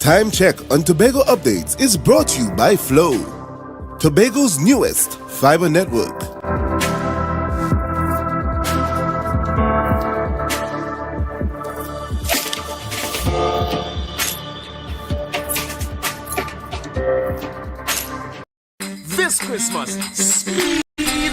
Time check on Tobago updates is brought to you by Flow, Tobago's newest fiber network. This Christmas, speed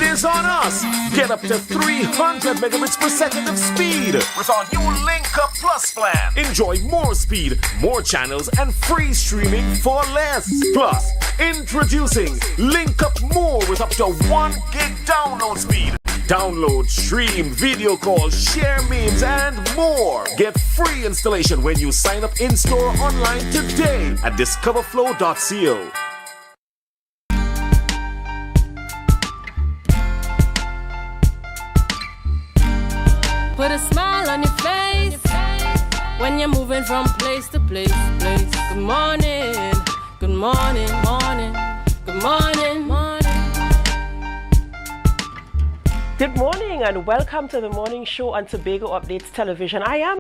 is on us. Get up to 300 megabits per second of speed with our new Link Up Plus plan. Enjoy more speed, more channels, and free streaming for less. Plus, introducing Link Up More with up to 1 gig download speed. Download, stream, video calls, share memes, and more. Get free installation when you sign up in-store or online today at discoverflow.co. Put a smile on your face when you're moving from place to place. Good morning, good morning, morning, good morning, morning. Good morning and welcome to the morning show on Tobago Updates Television. I am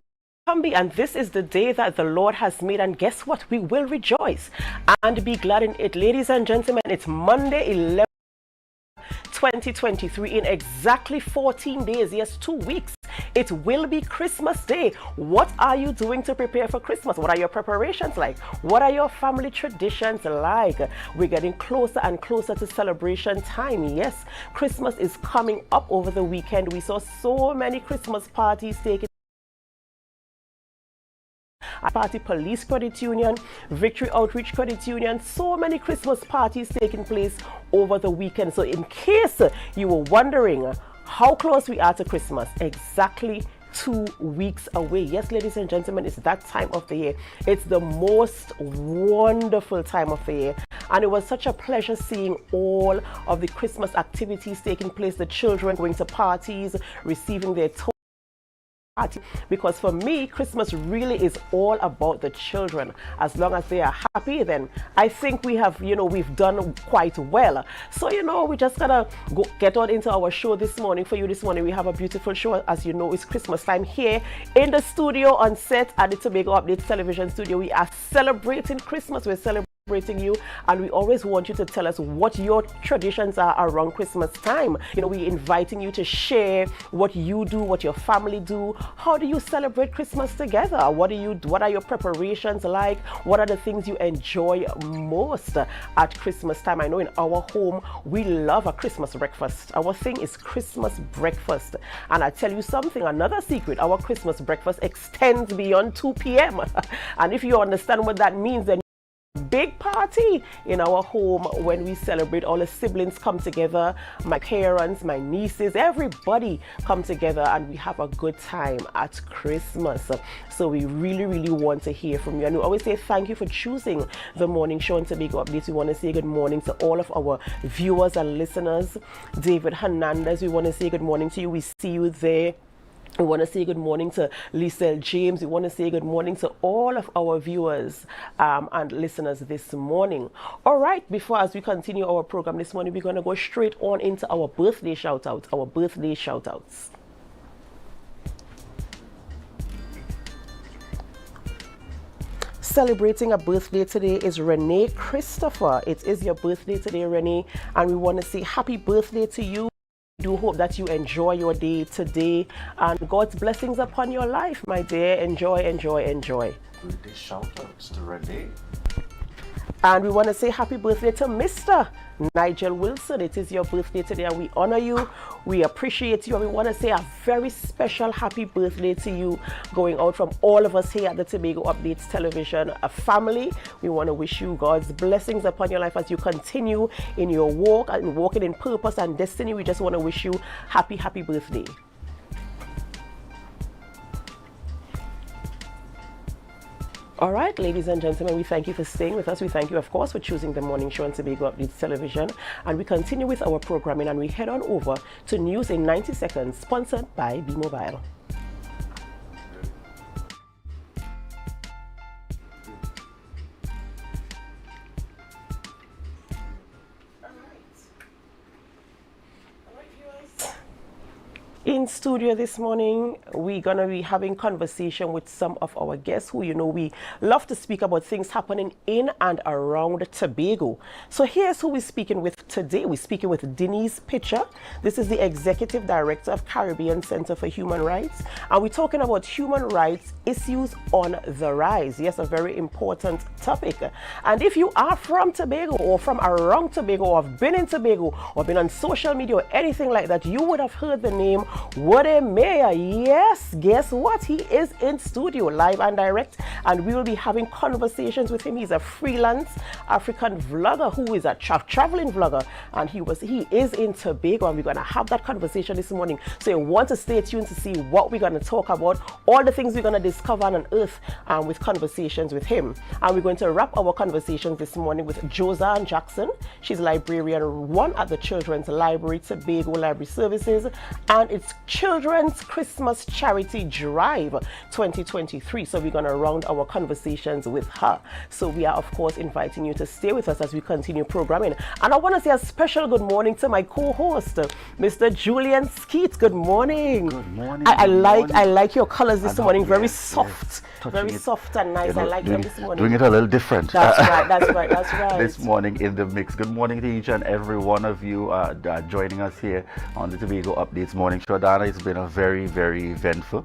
Humby and this is the day that the Lord has made, and guess what? We will rejoice and be glad in it. Ladies and gentlemen, it's Monday 11 2023. In exactly 14 days, yes, 2 weeks, it will be Christmas Day. What are you doing to prepare for Christmas? What are your preparations like? What are your family traditions like? We're getting closer and closer to celebration time. Yes, Christmas is coming up over the weekend. We saw so many Christmas parties taking Party Police Credit Union, Victory Outreach Credit Union, so many Christmas parties taking place over the weekend. So in case you were wondering how close we are to Christmas, exactly 2 weeks away. Yes, ladies and gentlemen, it's that time of the year. It's the most wonderful time of the year. And it was such a pleasure seeing all of the Christmas activities taking place, the children going to parties, receiving their party, because for me Christmas really is all about the children. As long as they are happy, then I think we have, we've done quite well. So we just gotta get on into our show this morning. For you this morning we have a beautiful show. As you know, it's Christmas time here in the studio on set at the Tobago Updates Television studio. We are celebrating Christmas. We're celebrating you, and we always want you to tell us what your traditions are around Christmas time. We're inviting you to share what you do, what your family do. How do you celebrate Christmas together? What are your preparations like? What are the things you enjoy most at Christmas time? I know in our home we love a Christmas breakfast. Our thing is Christmas breakfast, and I tell you something, another secret: our Christmas breakfast extends beyond 2 p.m. and if you understand what that means, then big party in our home when we celebrate. All the siblings come together, my parents, my nieces, everybody come together, and we have a good time at Christmas. So we really want to hear from you, and we always say thank you for choosing the morning show on Tobago Updates. We want to say good morning to all of our viewers and listeners. David Hernandez, we want to say good morning to you. We see you there. We want to say good morning to Lisa James. We want to say good morning to all of our viewers and listeners this morning. All right, as we continue our program this morning, we're going to go straight on into our birthday shout-outs. Celebrating a birthday today is Renee Christopher. It is your birthday today, Renee, and we want to say happy birthday to you. Do hope that you enjoy your day today and God's blessings upon your life, my dear. Enjoy. Birthday shout-outs to Renee. And we want to say happy birthday to Mr. Nigel Wilson. It is your birthday today, and we honor you, we appreciate you, and we want to say a very special happy birthday to you going out from all of us here at the Tobago Updates Television family. We want to wish you God's blessings upon your life as you continue in your walk and walking in purpose and destiny. We just want to wish you happy birthday. All right, ladies and gentlemen, we thank you for staying with us. We thank you, of course, for choosing the morning show on Tobago Updates Television. And we continue with our programming, and we head on over to News in 90 Seconds, sponsored by B-Mobile. in studio this morning, we're going to be having conversation with some of our guests who, we love to speak about things happening in and around Tobago. So here's who we're speaking with today. We're speaking with Denise Pitcher. This is the Executive Director of Caribbean Center for Human Rights. And we're talking about human rights issues on the rise. Yes, a very important topic. And if you are from Tobago or from around Tobago or have been in Tobago or been on social media or anything like that, you would have heard the name Wode Mayor. Yes, guess what? He is in studio, live and direct, and we will be having conversations with him. He's a freelance African vlogger who is a traveling vlogger, and he is in Tobago, and we're going to have that conversation this morning. So you want to stay tuned to see what we're going to talk about, all the things we're going to discover and unearth with conversations with him. And we're going to wrap our conversations this morning with Josanne Jackson. She's librarian 1 at the Children's Library, Tobago Library Services, and it's Children's Christmas Charity Drive 2023. So we're going to round our conversations with her. So we are, of course, inviting you to stay with us as we continue programming. And I want to say a special good morning to my co-host, Mr. Julian Skeet. Good morning. Good morning. I like your colors this morning. Very soft. Very soft and nice. I like them this morning. Doing it a little different. That's right. This morning in the mix. Good morning to each and every one of you joining us here on the Tobago Updates morning show. Dana, it's been a very, very eventful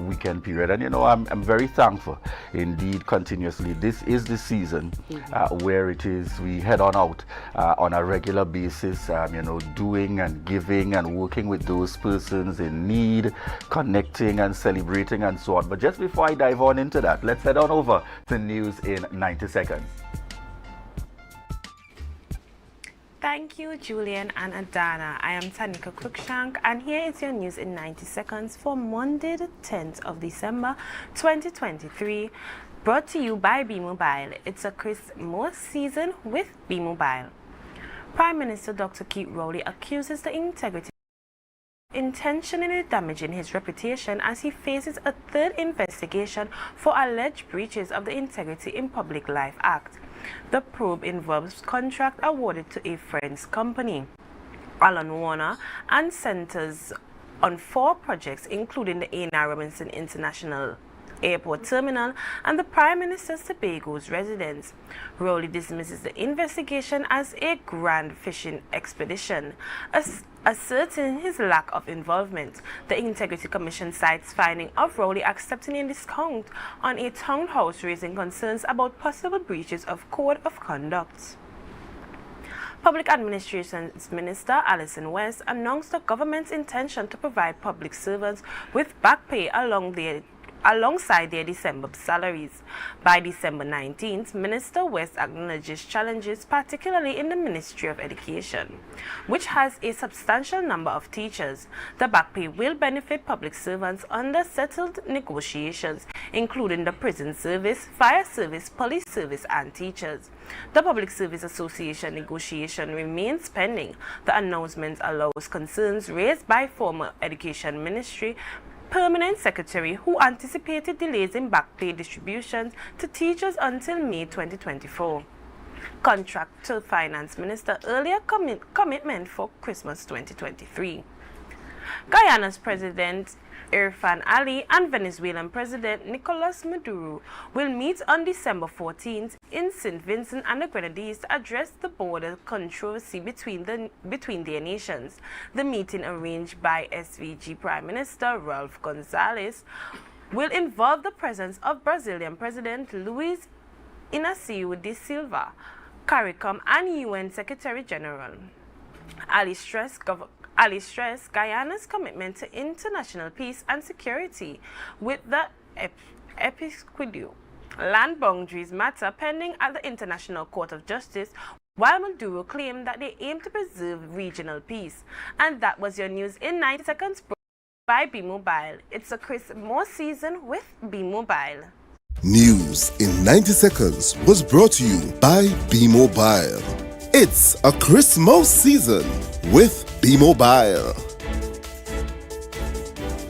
weekend period. And I'm very thankful indeed continuously. This is the season where it is we head on out on a regular basis, doing and giving and working with those persons in need, connecting and celebrating and so on. But just before I dive on into that, let's head on over to news in 90 seconds. Thank you, Julian and Adana. I am Tanika Cruikshank, and here is your news in 90 seconds for Monday, the 10th of December, 2023, brought to you by B-Mobile. It's a Christmas season with B-Mobile. Prime Minister Dr. Keith Rowley accuses the integrity intentionally damaging his reputation as he faces a third investigation for alleged breaches of the Integrity in Public Life Act. The probe involves contract awarded to a French company, Alan Warner, and centers on 4 projects, including the A.N.R. Robinson International Airport Terminal and the Prime Minister's Tobago's residence. Rowley dismisses the investigation as a grand fishing expedition, asserting his lack of involvement. The Integrity Commission cites finding of Rowley accepting a discount on a townhouse, raising concerns about possible breaches of code of conduct. Public Administrations Minister Alison West announced the government's intention to provide public servants with back pay alongside their December salaries. By December 19th, Minister West acknowledges challenges, particularly in the Ministry of Education, which has a substantial number of teachers. The back pay will benefit public servants under settled negotiations, including the prison service, fire service, police service, and teachers. The Public Service Association negotiation remains pending. The announcement allows concerns raised by former Education Ministry Permanent Secretary, who anticipated delays in back pay distributions to teachers until May 2024. Contract to Finance Minister earlier commitment for Christmas 2023. Guyana's President Irfan Ali and Venezuelan President Nicolas Maduro will meet on December 14th in St. Vincent and the Grenadines to address the border controversy between their nations. The meeting, arranged by SVG Prime Minister Ralph Gonzalez, will involve the presence of Brazilian President Luiz Inácio da Silva, CARICOM, and UN Secretary General. Ali stressed Guyana's commitment to international peace and security with the Episcopal land boundaries matter pending at the International Court of Justice, while Maduro claimed that they aim to preserve regional peace. And that was your news in 90 seconds by B-Mobile. It's a Christmas season with B-Mobile. News in 90 seconds was brought to you by B-Mobile. It's a Christmas season with B-Mobile.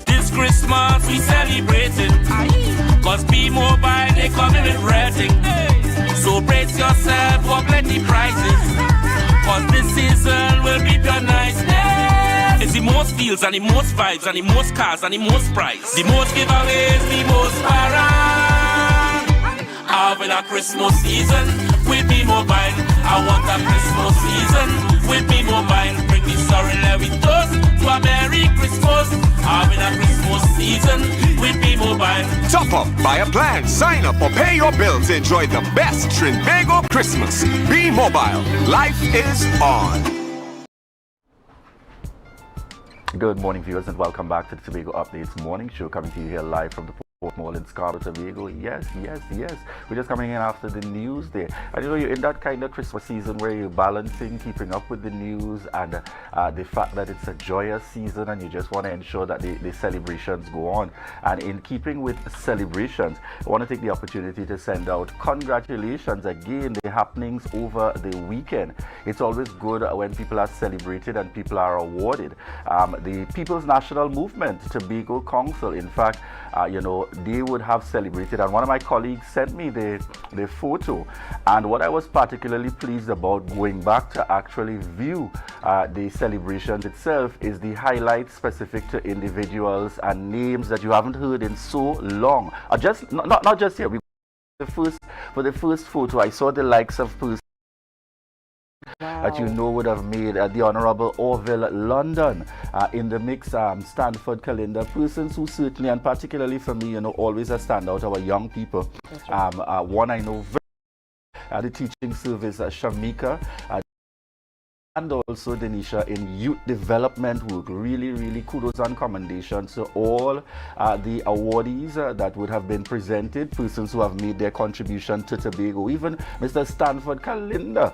This Christmas we celebrating, cause B-Mobile they coming with rating. So brace yourself for plenty prices, cause this season will be the nice. It's the most deals and the most vibes and the most cars and the most price. The most giveaways, the most parade. Having a Christmas season with me mobile. I want a Christmas season with me mobile. Bring the sorry levitos to a Merry Christmas. Having a Christmas season with me mobile. Top up, buy a plan, sign up or pay your bills. Enjoy the best Tobago Christmas. Be mobile. Life is on. Good morning, viewers, and welcome back to the Tobago Updates morning show, coming to you here live from the Port Mall in Scarborough, Tobago. Yes. We're just coming in after the news there. And you know, you're in that kind of Christmas season where you're balancing, keeping up with the news and the fact that it's a joyous season, and you just want to ensure that the celebrations go on. And in keeping with celebrations, I want to take the opportunity to send out congratulations again, the happenings over the weekend. It's always good when people are celebrated and people are awarded. The People's National Movement, Tobago Council, in fact, you know, they would have celebrated, and one of my colleagues sent me the photo, and what I was particularly pleased about going back to actually view the celebrations itself is the highlights specific to individuals and names that you haven't heard in so long. Just not just here. For the first photo, I saw the likes of persons that you know would have made the Honorable Orville London in the mix, Stanford Calendar, persons who certainly, and particularly for me, you know, always a standout, our young people. Right. One I know very the teaching service, Shamika, and also Denisha in youth development work. Really kudos and commendations to all the awardees that would have been presented, persons who have made their contribution to Tobago. Even Mr. Stanford Calendar,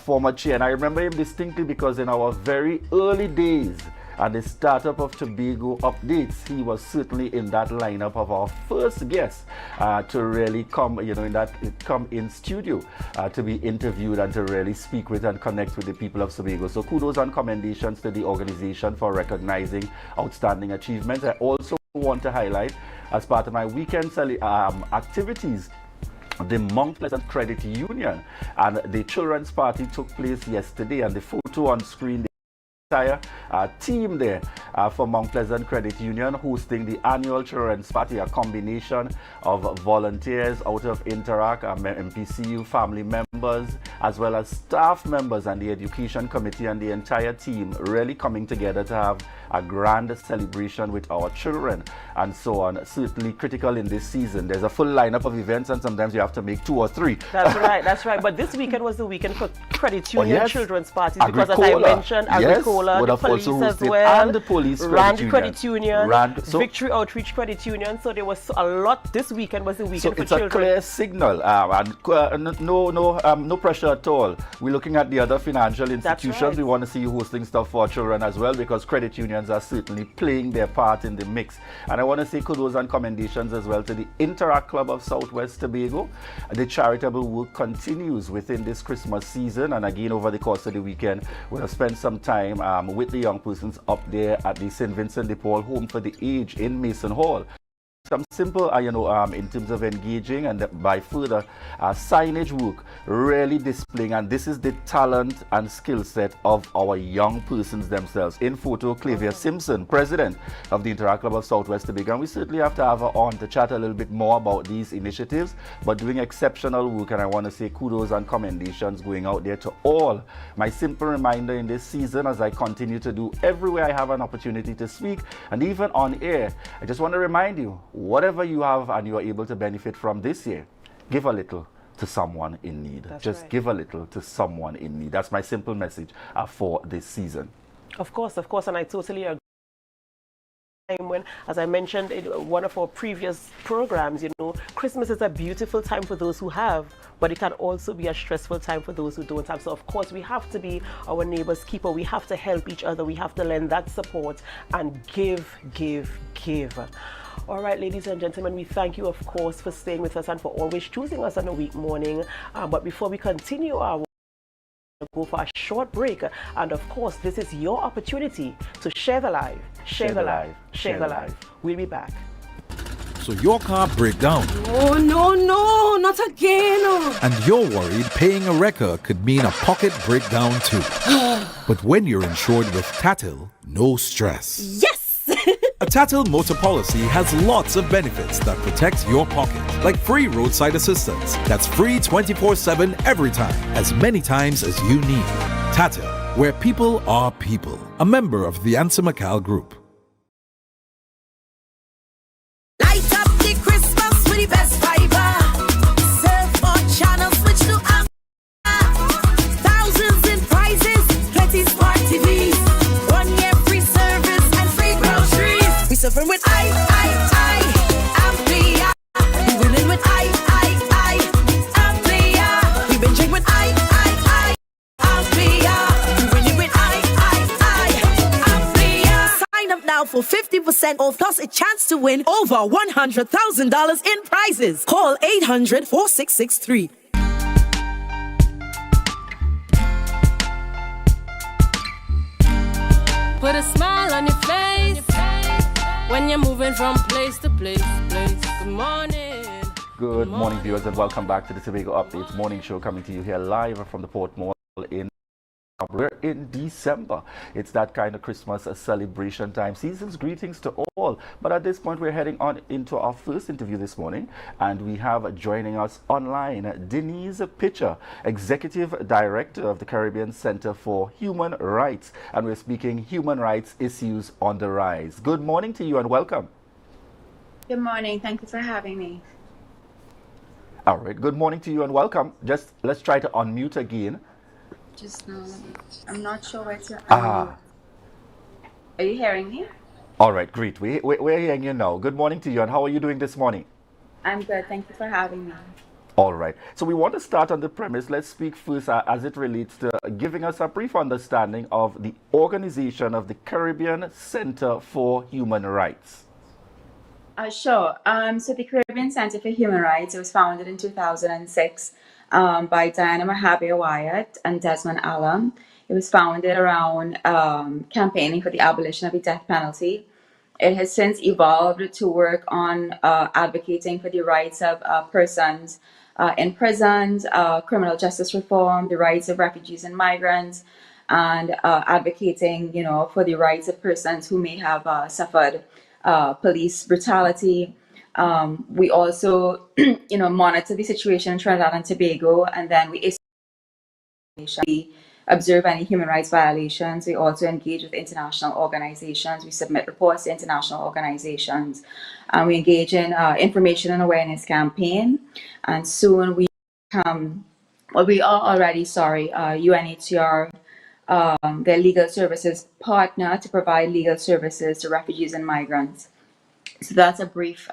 former chair, and I remember him distinctly because in our very early days and the startup of Tobago Updates, he was certainly in that lineup of our first guests to really come, you know, come in studio to be interviewed and to really speak with and connect with the people of Tobago. So kudos and commendations to the organization for recognizing outstanding achievements. I also want to highlight, as part of my weekend activities, the Mount Pleasant Credit Union, and the children's party took place yesterday, and the photo on screen, entire team there for Mount Pleasant Credit Union hosting the annual children's party, a combination of volunteers out of Interact, MPCU family members, as well as staff members and the education committee, and the entire team really coming together to have a grand celebration with our children and so on. Certainly critical in this season. There's a full lineup of events, and sometimes you have to make 2 or 3. That's right. But this weekend was the weekend for Credit Union children's parties, because as I mentioned, Agricola, the police as well, and the police Rand Credit Union, Victory Outreach Credit Union. So there was a lot. This weekend was the weekend for children. It's a clear signal, and no pressure at all. We're looking at the other financial institutions. Right. We want to see you hosting stuff for our children as well, because credit unions are certainly playing their part in the mix. And I want to say kudos and commendations as well to the Interact Club of Southwest Tobago. The charitable work continues within this Christmas season, and again over the course of the weekend we'll have spent some time with the young persons up there at the St. Vincent de Paul Home for the Aged in Mason Hall. Some simple, in terms of engaging and by further signage work, really displaying, and this is the talent and skill set of our young persons themselves. In photo, Clavia Simpson, president of the Interact Club of Southwest Tobago, and we certainly have to have her on to chat a little bit more about these initiatives, but doing exceptional work, and I want to say kudos and commendations going out there to all. My simple reminder in this season, as I continue to do everywhere I have an opportunity to speak, and even on air, I just want to remind you, whatever you have and you are able to benefit from this year, give a little to someone in need. Just give a little to someone in need. That's my simple message for this season. Of course, and I totally agree. When, as I mentioned in one of our previous programs, you know, Christmas is a beautiful time for those who have, but it can also be a stressful time for those who don't have. So of course we have to be our neighbor's keeper. We have to help each other. We have to lend that support and give. All right, ladies and gentlemen, we thank you, of course, for staying with us and for always choosing us on a week morning. But before we continue our go for a short break, and of course this is your opportunity to share the life. We'll be back. so your car break down. Oh, no, not again. And you're worried paying a wrecker could mean a pocket breakdown too. But when you're insured with Tatil, no stress. Yes! A Tatil motor policy has lots of benefits that protect your pocket, like free roadside assistance. That's free 24/7 every time, as many times as you need. Tatil, where people are people. A member of the Answer McCall Group. Light up the Christmas with the best fiber. Surf for channels, switch to thousands in prizes, plenty smart TVs, 1 year free service and free groceries. We suffering with Amplia. We winning with Amplia. We been drinking with Amplia. We winning with Amplia. Sign up now for 50% off plus a chance to win over $100,000 in prizes. Call 800-4663. Put a smile on your face when you're moving from place to place. Good morning. Good morning, viewers, and welcome back to the Tobago Updates morning show, coming to you here live from the Port Mall in. We're in December. It's that kind of Christmas celebration time. Season's greetings to all. But at this point, we're heading on into our first interview this morning. And we have joining us online, Denise Pitcher, Executive Director of the Caribbean Center for Human Rights. And we're speaking human rights issues on the rise. Good morning to you and welcome. Good morning. Thank you for having me. All right. Good morning to you and welcome. Just let's try to unmute again. Just now, I'm not sure where to. Are you hearing me? All right, great. We're hearing you now. Good morning to you, and how are you doing this morning? I'm good. Thank you for having me. All right. So we want to start on the premise. Let's speak first as it relates to giving us a brief understanding of the organization of the Caribbean Center for Human Rights. Sure. So the Caribbean Center for Human Rights, it was founded in 2006. By Diana Mahabir Wyatt and Desmond Allen. It was founded around campaigning for the abolition of the death penalty. It has since evolved to work on advocating for the rights of persons in prisons, criminal justice reform, the rights of refugees and migrants, and advocating, for the rights of persons who may have suffered police brutality. We also, monitor the situation in Trinidad and Tobago, and then we observe any human rights violations. We also engage with international organizations. We submit reports to international organizations, and we engage in information and awareness campaign. And soon we become, we are already, UNHCR, their legal services partner to provide legal services to refugees and migrants. So that's a brief,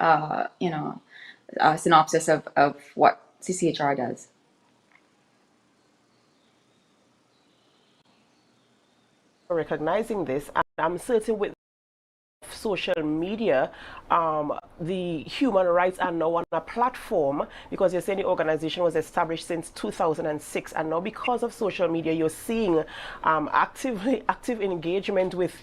synopsis of what CCHR does. Recognizing this, and I'm certain with social media, the human rights are now on a platform, because you're saying the organization was established since 2006, and now because of social media, you're seeing active engagement with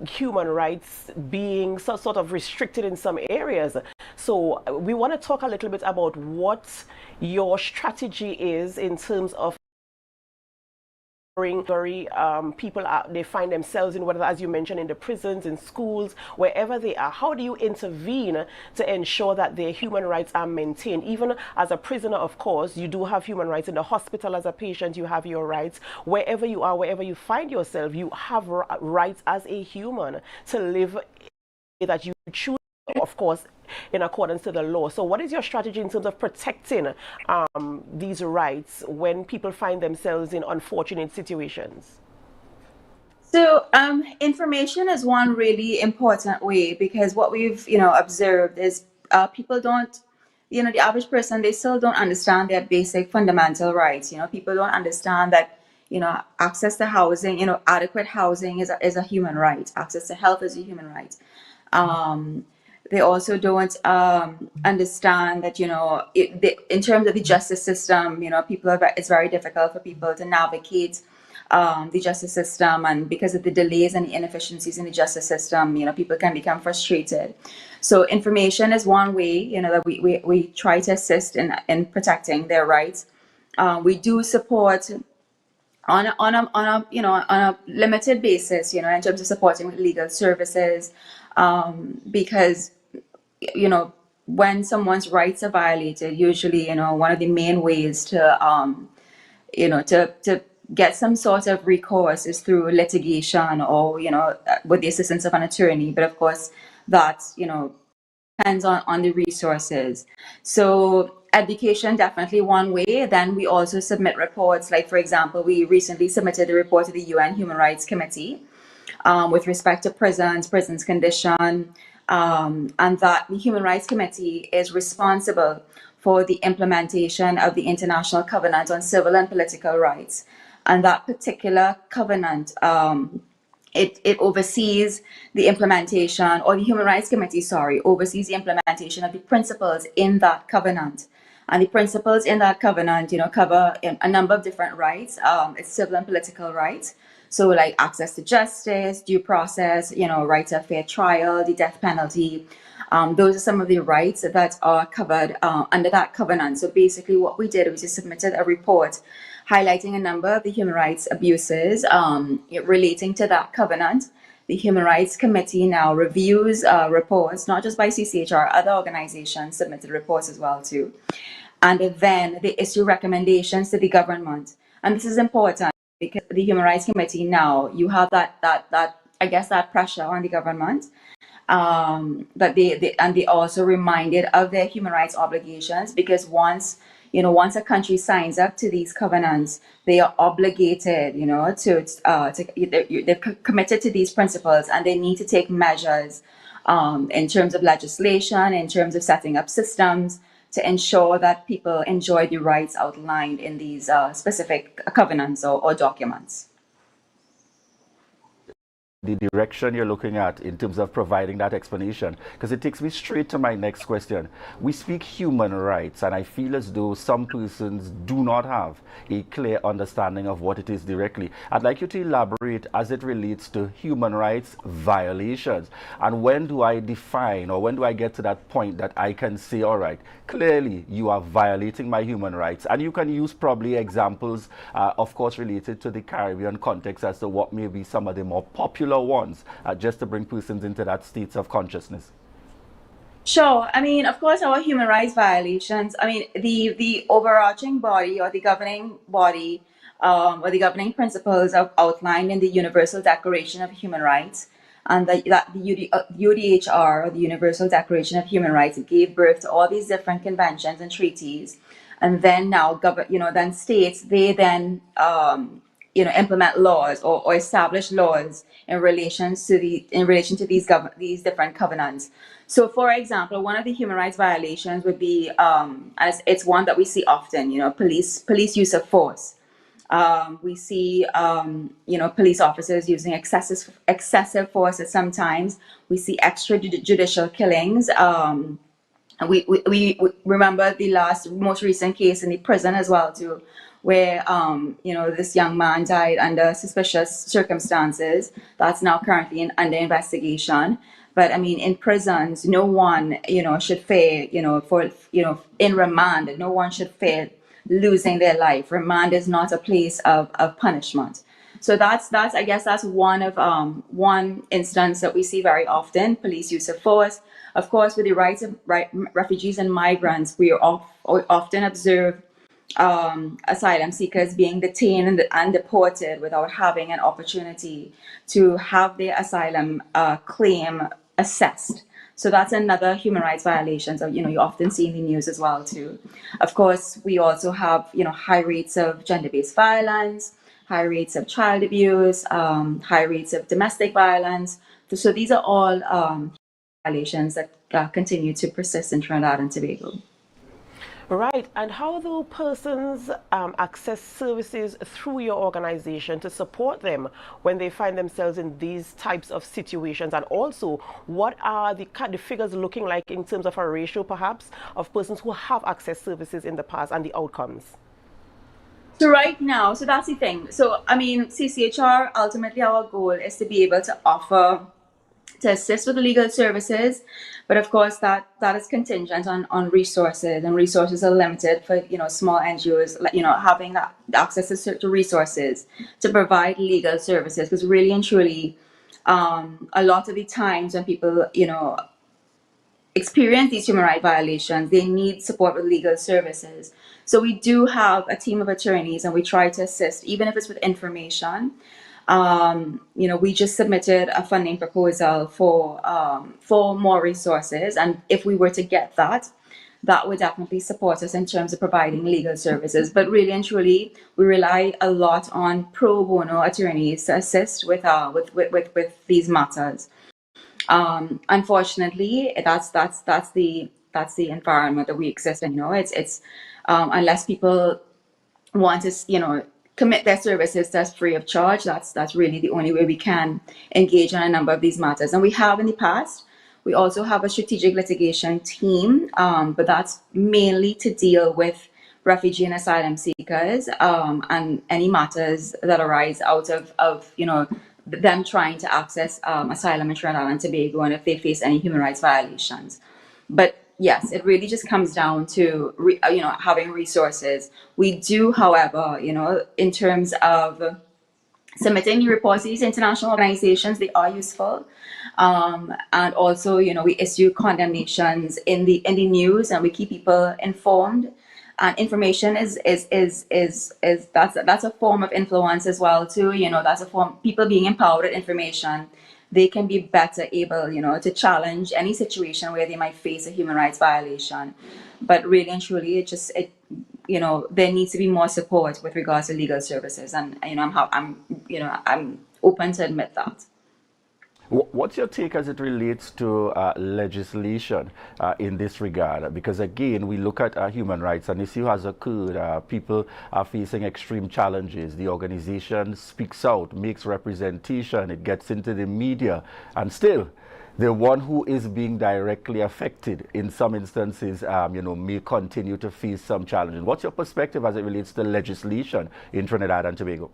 human rights being sort of restricted in some areas. So we want to talk a little bit about what your strategy is in terms of people they find themselves in, whether, as you mentioned, in the prisons, in schools, wherever they are. How do you intervene to ensure that their human rights are maintained? Even as a prisoner, of course, you do have human rights. In the hospital as a patient, you have your rights. Wherever you are, wherever you find yourself, you have rights as a human to live that you choose, of course, in accordance to the law. So what is your strategy in terms of protecting these rights when people find themselves in unfortunate situations? So information is one really important way, because what we've observed is people don't, the average person, they still don't understand their basic fundamental rights. People don't understand that access to housing, adequate housing is a human right. Access to health is a human right. They also don't understand that, in terms of the justice system, it's very difficult for people to navigate the justice system, and because of the delays and the inefficiencies in the justice system, people can become frustrated. So information is one way, that we try to assist in protecting their rights. We do support on a limited basis, in terms of supporting with legal services, because when someone's rights are violated, usually one of the main ways to get some sort of recourse is through litigation, or with the assistance of an attorney. But of course, that depends on the resources. So education, definitely one way. Then we also submit reports. Like, for example, we recently submitted a report to the UN Human Rights Committee with respect to prisons condition, and that the Human Rights Committee is responsible for the implementation of the International Covenant on Civil and Political Rights. And that particular covenant, it oversees the implementation, or the Human Rights Committee, oversees the implementation of the principles in that covenant. And the principles in that covenant, cover a number of different rights. It's civil and political rights. So like access to justice, due process, right to a fair trial, the death penalty. Those are some of the rights that are covered under that covenant. So basically what we did was we submitted a report highlighting a number of the human rights abuses relating to that covenant. The Human Rights Committee now reviews reports, not just by CCHR, other organizations submitted reports as well too. And then they issue recommendations to the government. And this is important because the Human Rights Committee now, you have that pressure on the government. But they also reminded of their human rights obligations, because once a country signs up to these covenants, they are obligated, they're committed to these principles, and they need to take measures in terms of legislation, in terms of setting up systems to ensure that people enjoy the rights outlined in these specific covenants or documents. The direction you're looking at in terms of providing that explanation, because it takes me straight to my next question. We speak human rights, and I feel as though some persons do not have a clear understanding of what it is directly. I'd like you to elaborate as it relates to human rights violations, and when do I define, or when do I get to that point that I can say, all right, clearly you are violating my human rights? And you can use probably examples, of course, related to the Caribbean context as to what may be some of the more popular ones, just to bring persons into that state of consciousness. Sure. I mean, of course, our human rights violations, I mean, the overarching body, or the governing body, or the governing principles are outlined in the Universal Declaration of Human Rights. And the UDHR, or the Universal Declaration of Human Rights, gave birth to all these different conventions and treaties. And then now, then states, they then implement laws or establish laws in relation to these different covenants. So, for example, one of the human rights violations would be, and it's one that we see often, police use of force. We see, police officers using excessive force at sometimes. We see extrajudicial killings. We remember the most recent case in the prison as well too, where this young man died under suspicious circumstances. That's now currently under investigation. But I mean, in prisons, no one should fear in remand. No one should fear losing their life. Remand is not a place of punishment. So that's I guess that's one instance that we see very often: police use of force. Of course, with the rights of refugees and migrants, we often observe asylum seekers being detained and deported without having an opportunity to have their asylum claim assessed. So that's another human rights violation. So, you often see in the news as well too. Of course, we also have, high rates of gender-based violence, high rates of child abuse, high rates of domestic violence. So these are all violations that continue to persist in Trinidad and Tobago. Right. And how do persons access services through your organization to support them when they find themselves in these types of situations? And also, what are the figures looking like in terms of a ratio, perhaps, of persons who have accessed services in the past and the outcomes? So right now, so that's the thing. So I mean, CCHR, ultimately our goal is to be able to offer, to assist with the legal services, but of course that is contingent on resources, and resources are limited for small NGOs, like having that access to resources to provide legal services, because really and truly, a lot of the times when people experience these human rights violations, they need support with legal services. So we do have a team of attorneys, and we try to assist, even if it's with information. We just submitted a funding proposal for more resources, and if we were to get that, that would definitely support us in terms of providing legal services. But really and truly, we rely a lot on pro bono attorneys to assist with these matters. Unfortunately, that's the environment that we exist in. It's unless people want to commit their services to us free of charge, that's really the only way we can engage on a number of these matters. And we have in the past. We also have a strategic litigation team, but that's mainly to deal with refugee and asylum seekers, and any matters that arise out of them trying to access asylum in Trinidad and Tobago, and if they face any human rights violations. But yes, it really just comes down to having resources. We do, however, in terms of submitting new reports to these international organizations, they are useful. And also, we issue condemnations in the news, and we keep people informed. And information that's a form of influence as well too. That's a form, people being empowered with information, they can be better able, to challenge any situation where they might face a human rights violation. But really and truly, there needs to be more support with regards to legal services, and I'm open to admit that. What's your take as it relates to legislation in this regard? Because again, we look at human rights, an issue has occurred. People are facing extreme challenges. The organization speaks out, makes representation, it gets into the media, and still, the one who is being directly affected in some instances, may continue to face some challenges. What's your perspective as it relates to legislation in Trinidad and Tobago?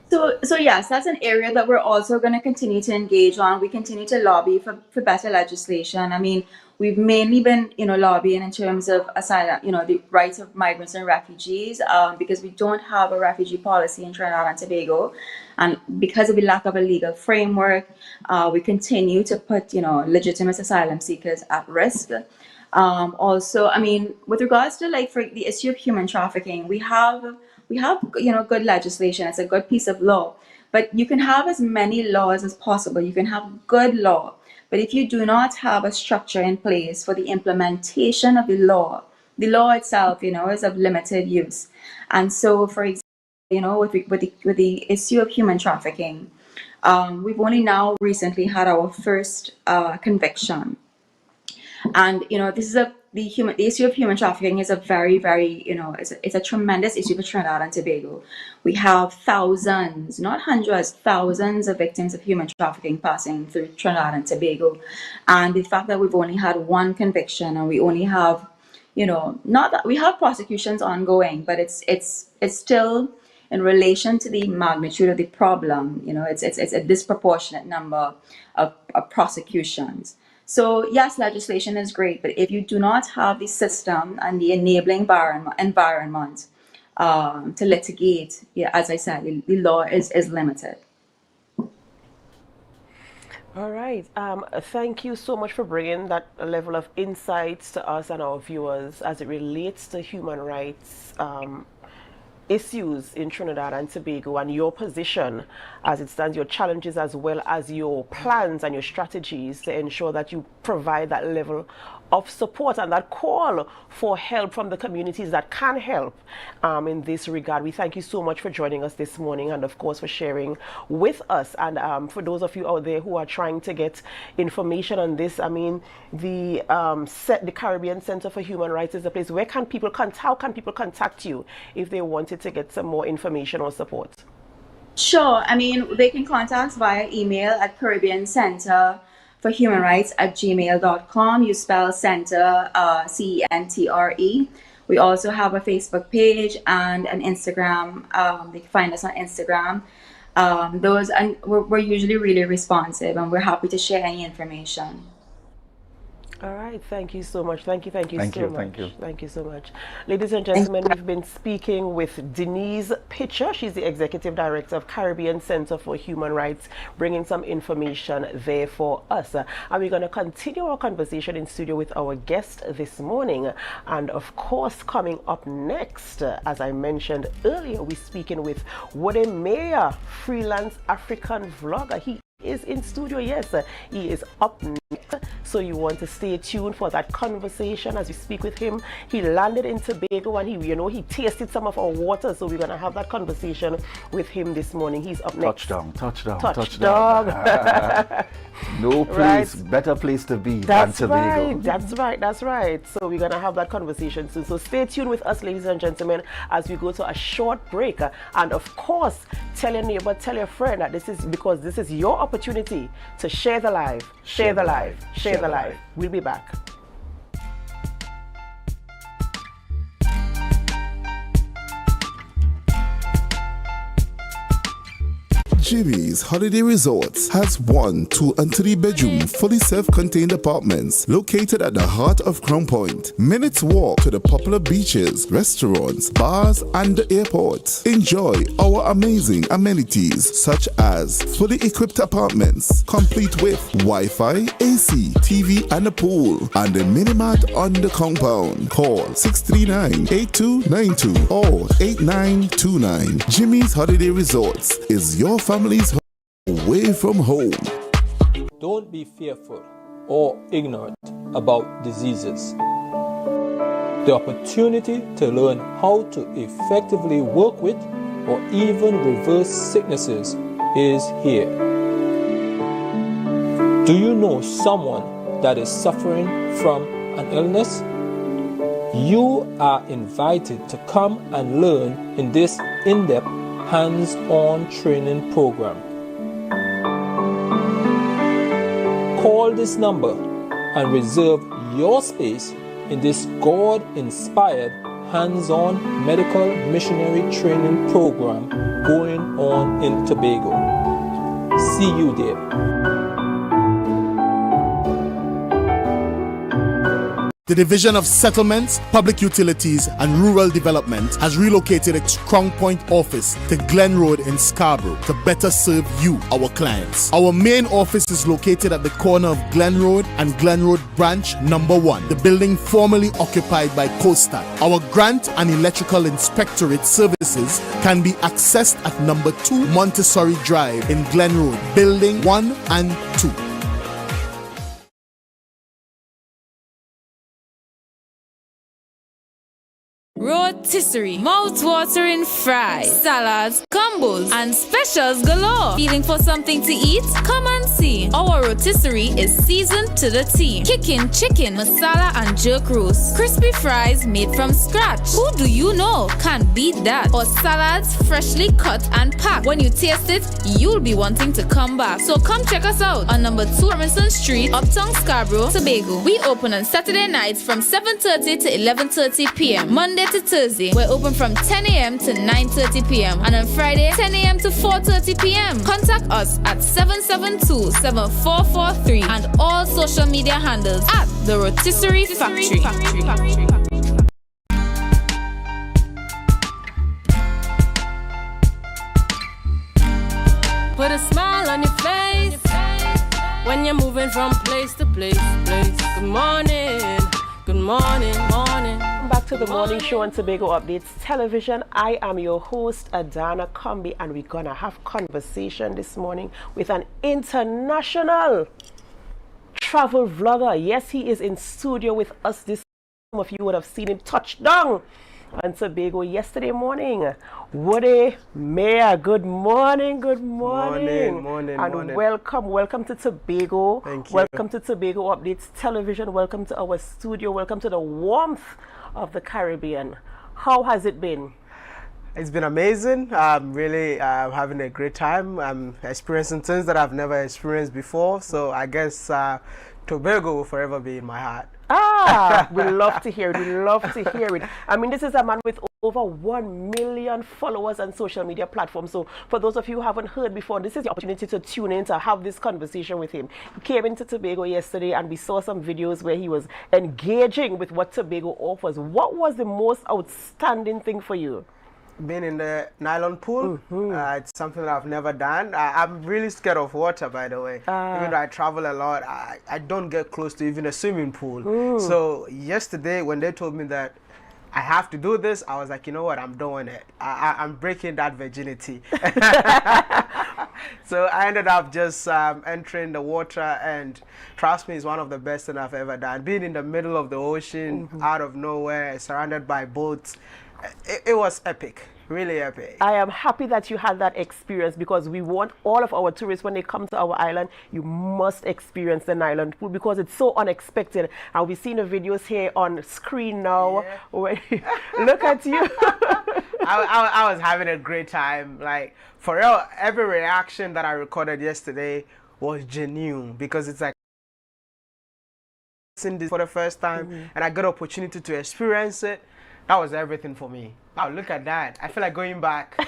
So yes, that's an area that we're also going to continue to engage on. We continue to lobby for better legislation. I mean, we've mainly been, lobbying in terms of asylum, the rights of migrants and refugees, because we don't have a refugee policy in Trinidad and Tobago. And because of the lack of a legal framework, we continue to put, legitimate asylum seekers at risk. Also, I mean, with regards to for the issue of human trafficking, we have good legislation. It's a good piece of law, but you can have as many laws as possible. You can have good law, but if you do not have a structure in place for the implementation of the law itself, is of limited use. And so, for example, with the issue of human trafficking, we've only now recently had our first conviction. And this is the issue of human trafficking is a very, very, it's a tremendous issue for Trinidad and Tobago. We have thousands, not hundreds, thousands of victims of human trafficking passing through Trinidad and Tobago. And the fact that we've only had one conviction, and we only have, not that we have prosecutions ongoing, but it's still, in relation to the magnitude of the problem, it's a disproportionate number of prosecutions. So yes, legislation is great, but if you do not have the system and the enabling environment to litigate, as I said, the law is limited. All right. Thank you so much for bringing that level of insights to us and our viewers as it relates to human rights issues in Trinidad and Tobago, and your position as it stands, your challenges, as well as your plans and your strategies to ensure that you provide that level of support and that call for help from the communities that can help in this regard. We thank you so much for joining us this morning, and of course for sharing with us. And for those of you out there who are trying to get information on this, I mean, the Caribbean Center for Human Rights is a place where how can people contact you if they wanted to get some more information or support? Sure. I mean, they can contact us via email at Caribbean Center for Human Rights at gmail.com. You spell center, CENTRE. We also have a Facebook page and an Instagram. They can find us on Instagram. Those and we're usually really responsive, and we're happy to share any information. All right, thank you so much. Thank you so much. Thank you so much. Ladies and gentlemen, we've been speaking with Denise Pitcher. She's the Executive Director of Caribbean Center for Human Rights, bringing some information there for us. And we're going to continue our conversation in studio with our guest this morning. And of course, coming up next, as I mentioned earlier, we're speaking with Wode Mayor, freelance African vlogger. He is in studio. Yes, he is up next, so you want to stay tuned for that conversation as we speak with him. He landed in Tobago and he tasted some of our water, so we're gonna have that conversation with him this morning. He's up next. Touchdown. No place, better place to be than Tobago. That's right. So we're gonna have that conversation soon. So stay tuned with us, ladies and gentlemen, as we go to a short break. And of course, tell your neighbor, tell your friend that this is your opportunity to share the live. Share the live. We'll be back. Jimmy's Holiday Resorts has 1, 2, and 3 bedroom, fully self-contained apartments located at the heart of Crown Point. Minutes walk to the popular beaches, restaurants, bars, and the airport. Enjoy our amazing amenities such as fully equipped apartments, complete with Wi-Fi, AC, TV, and a pool, and a mini-mart on the compound. Call 639-8292 or 8929. Jimmy's Holiday Resorts is your family's home away from home. Don't be fearful or ignorant about diseases. The opportunity to learn how to effectively work with or even reverse sicknesses is here. Do you know someone that is suffering from an illness? You are invited to come and learn in this in-depth hands-on training program. Call this number and reserve your space in this God-inspired hands-on medical missionary training program going on in Tobago. See you there. The Division of Settlements, Public Utilities and Rural Development has relocated its Crown Point office to Glen Road in Scarborough to better serve you, our clients. Our main office is located at the corner of Glen Road and Glen Road Branch Number 1, the building formerly occupied by COSTAT. Our Grant and Electrical Inspectorate services can be accessed at Number 2 Montessori Drive in Glen Road, Building 1 and 2. Rotisserie, mouth-watering fries, salads, combos, and specials galore. Feeling for something to eat? Come and see. Our rotisserie is seasoned to the T. Kicking chicken, masala, and jerk roast. Crispy fries made from scratch. Who do you know can beat that? Or salads freshly cut and packed. When you taste it, you'll be wanting to come back. So come check us out on number 2 Robinson Street, Uptown Scarborough, Tobago. We open on Saturday nights from 7:30 to 11:30 p.m. Monday to Thursday, we're open from 10 a.m. to 9:30 p.m. and on Friday, 10 a.m. to 4:30 p.m. Contact us at 772-7443 and all social media handles at The Rotisserie Factory. Put a smile on your face when you're moving from place to place. Good morning, morning. Back to the morning show on Tobago Updates Television. I am your host, Adana Kombi, and we're gonna have conversation this morning with an international travel vlogger. Yes, he is in studio with us this. Some of you would have seen him touch down on Tobago yesterday morning. Wode Mayor, good morning. Morning. Welcome to Tobago. Thank you. Welcome to Tobago Updates Television. Welcome to our studio. Welcome to the warmth of the Caribbean. How has it been? It's been amazing. I'm really having a great time. I'm experiencing things that I've never experienced before. So I guess Tobago will forever be in my heart. Ah, we love to hear it. We love to hear it. I mean, this is a man with over 1 million followers on social media platforms. So for those of you who haven't heard before, this is the opportunity to tune in to have this conversation with him. He came into Tobago yesterday and we saw some videos where he was engaging with what Tobago offers. What was the most outstanding thing for you? Being in the nylon pool, it's something that I've never done. I'm really scared of water, by the way. Even though I travel a lot, I don't get close to even a swimming pool. So yesterday when they told me that I have to do this, I was like, you know what, I'm doing it. I'm breaking that virginity. So I ended up just entering the water, and trust me, it's one of the best things I've ever done. Being in the middle of the ocean, out of nowhere, surrounded by boats, it was epic, really epic. I am happy that you had that experience, because we want all of our tourists, when they come to our island, you must experience the nylon pool because it's so unexpected. And we've seen the videos here on screen now. Yeah. Look at you. I was having a great time. Like, for real, every reaction that I recorded yesterday was genuine, because it's like seeing this for the first time and I got an opportunity to experience it. That was everything for me. Wow, look at that. I feel like going back.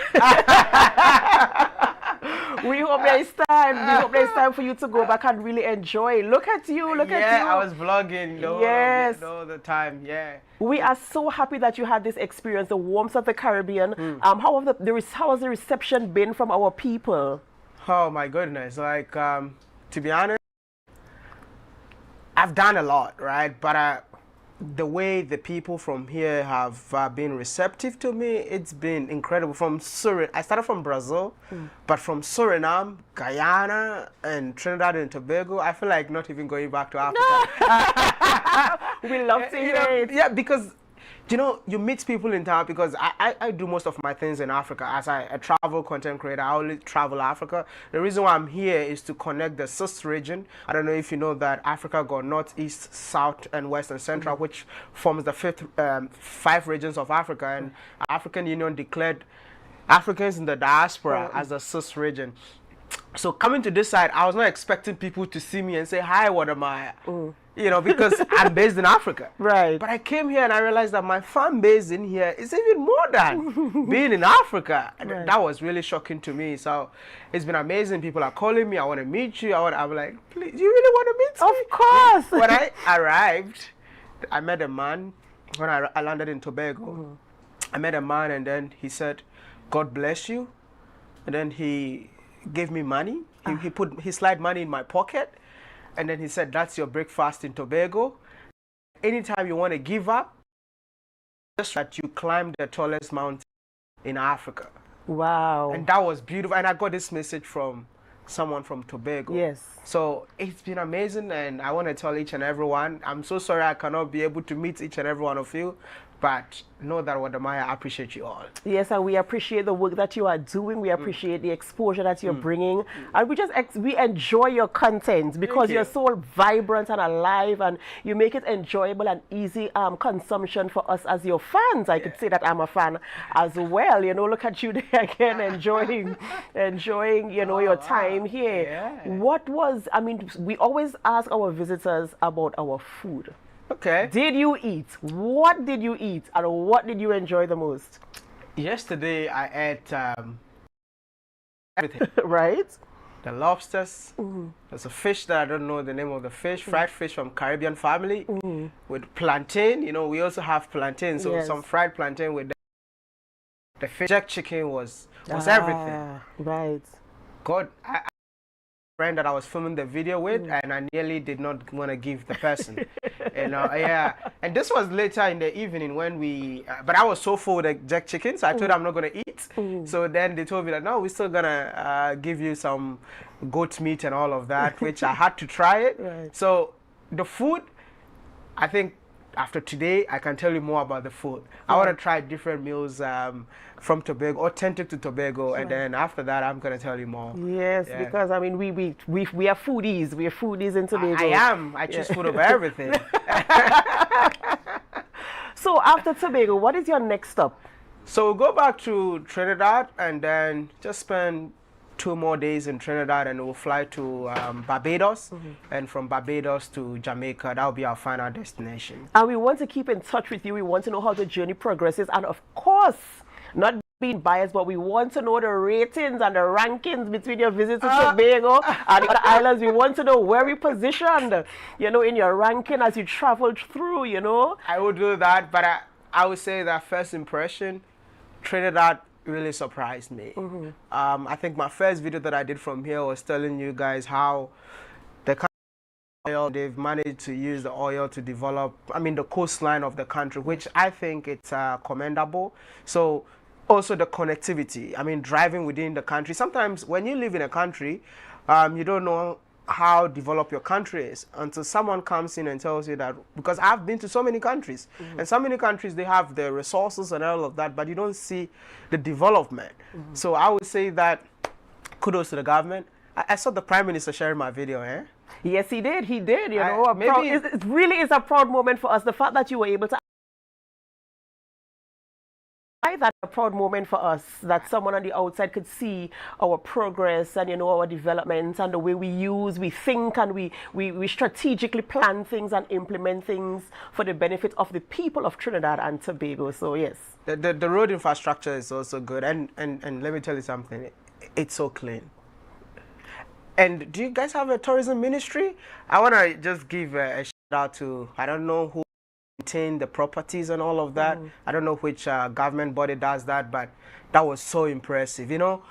We hope there's time. We hope there's time for you to go back and really enjoy. Look at you. Look at you. Yeah, I was vlogging all the time. Yeah. We are so happy that you had this experience, the warmth of the Caribbean. How has the reception been from our people? Oh my goodness. Like, to be honest, I've done a lot, right? But the way the people from here have been receptive to me, it's been incredible. From Suriname, I started from Brazil, but from Suriname, Guyana, and Trinidad and Tobago, I feel like not even going back to Africa. We love to hear it. Yeah, because you know, you meet people in town, because I do most of my things in Africa. As a travel content creator, I only travel Africa. The reason why I'm here is to connect the CIS region. I don't know if you know that Africa got North, East, South, and West and Central, which forms the five regions of Africa. And African Union declared Africans in the diaspora as the CIS region. So coming to this side, I was not expecting people to see me and say, hi, what am I? You know, because I'm based in Africa. Right. But I came here and I realized that my fan base in here is even more than being in Africa. Right. That was really shocking to me. So it's been amazing. People are calling me. I want to meet you. I'm like, please, you really want to meet me? Of course. When I arrived, I met a man. When I landed in Tobago, I met a man, and then he said, God bless you. And then he gave me money. He slid money in my pocket. And then he said, that's your breakfast in Tobago. Anytime you want to give up, just that you climb the tallest mountain in Africa. Wow. And that was beautiful. And I got this message from someone from Tobago. Yes. So it's been amazing, and I want to tell each and everyone, I'm so sorry I cannot be able to meet each and every one of you, but know that Wadamaya, I appreciate you all. Yes, and we appreciate the work that you are doing. We appreciate the exposure that you're bringing. And we enjoy your content because you're so vibrant and alive, and you make it enjoyable and easy consumption for us as your fans. I could say that I'm a fan as well. You know, look at you there again, enjoying, you know, your time here. Yeah. What was, I mean, we always ask our visitors about our food. Okay. Did you eat? What did you eat? And what did you enjoy the most? Yesterday I ate everything. Right? The lobsters. There's a fish that I don't know the name of the fish. Fried fish from Caribbean family with plantain. You know, we also have plantain. So some fried plantain with the fish. Jerk chicken was everything. Right. God, friend that I was filming the video with, and I nearly did not want to give the person. You know, yeah. And this was later in the evening when we, but I was so full with the jerk chicken, so I told them I'm not going to eat. So then they told me that, no, we're still going to give you some goat meat and all of that, which I had to try it. Right. So the food, I think after today, I can tell you more about the food. I want to try different meals from Tobago, authentic to Tobago, and then after that, I'm going to tell you more. Yes, because I mean, we are foodies. We are foodies in Tobago. I am. I choose food over everything. So after Tobago, what is your next stop? So we'll go back to Trinidad and then just spend 2 more days in Trinidad, and we'll fly to Barbados, and from Barbados to Jamaica. That'll be our final destination. And we want to keep in touch with you. We want to know how the journey progresses, and of course, not being biased, but we want to know the ratings and the rankings between your visits to Tobago and the other islands. We want to know where we positioned, you know, in your ranking as you traveled through, you know. I would do that, but I would say that first impression, Trinidad really surprised me. I think my first video that I did from here was telling you guys how the oil, they've managed to use the oil to develop, I mean, the coastline of the country, which I think it's commendable. So also the connectivity, I mean, driving within the country. Sometimes when you live in a country, you don't know how developed your country is until someone comes in and tells you that, because I've been to so many countries, and so many countries, they have the resources and all of that, but you don't see the development. So I would say that kudos to the government. I saw the Prime Minister sharing my video, eh? Yes, he did, you know. Maybe it really is a proud moment for us, the fact that you were able to. That's a proud moment for us, that someone on the outside could see our progress and, you know, our developments and the way we think, and we strategically plan things and implement things for the benefit of the people of Trinidad and Tobago. So yes, the road infrastructure is also good, and let me tell you something, it's so clean. And do you guys have a tourism ministry? I want to just give a shout out to, I don't know who maintain the properties and all of that. I don't know which government body does that, but that was so impressive. You know,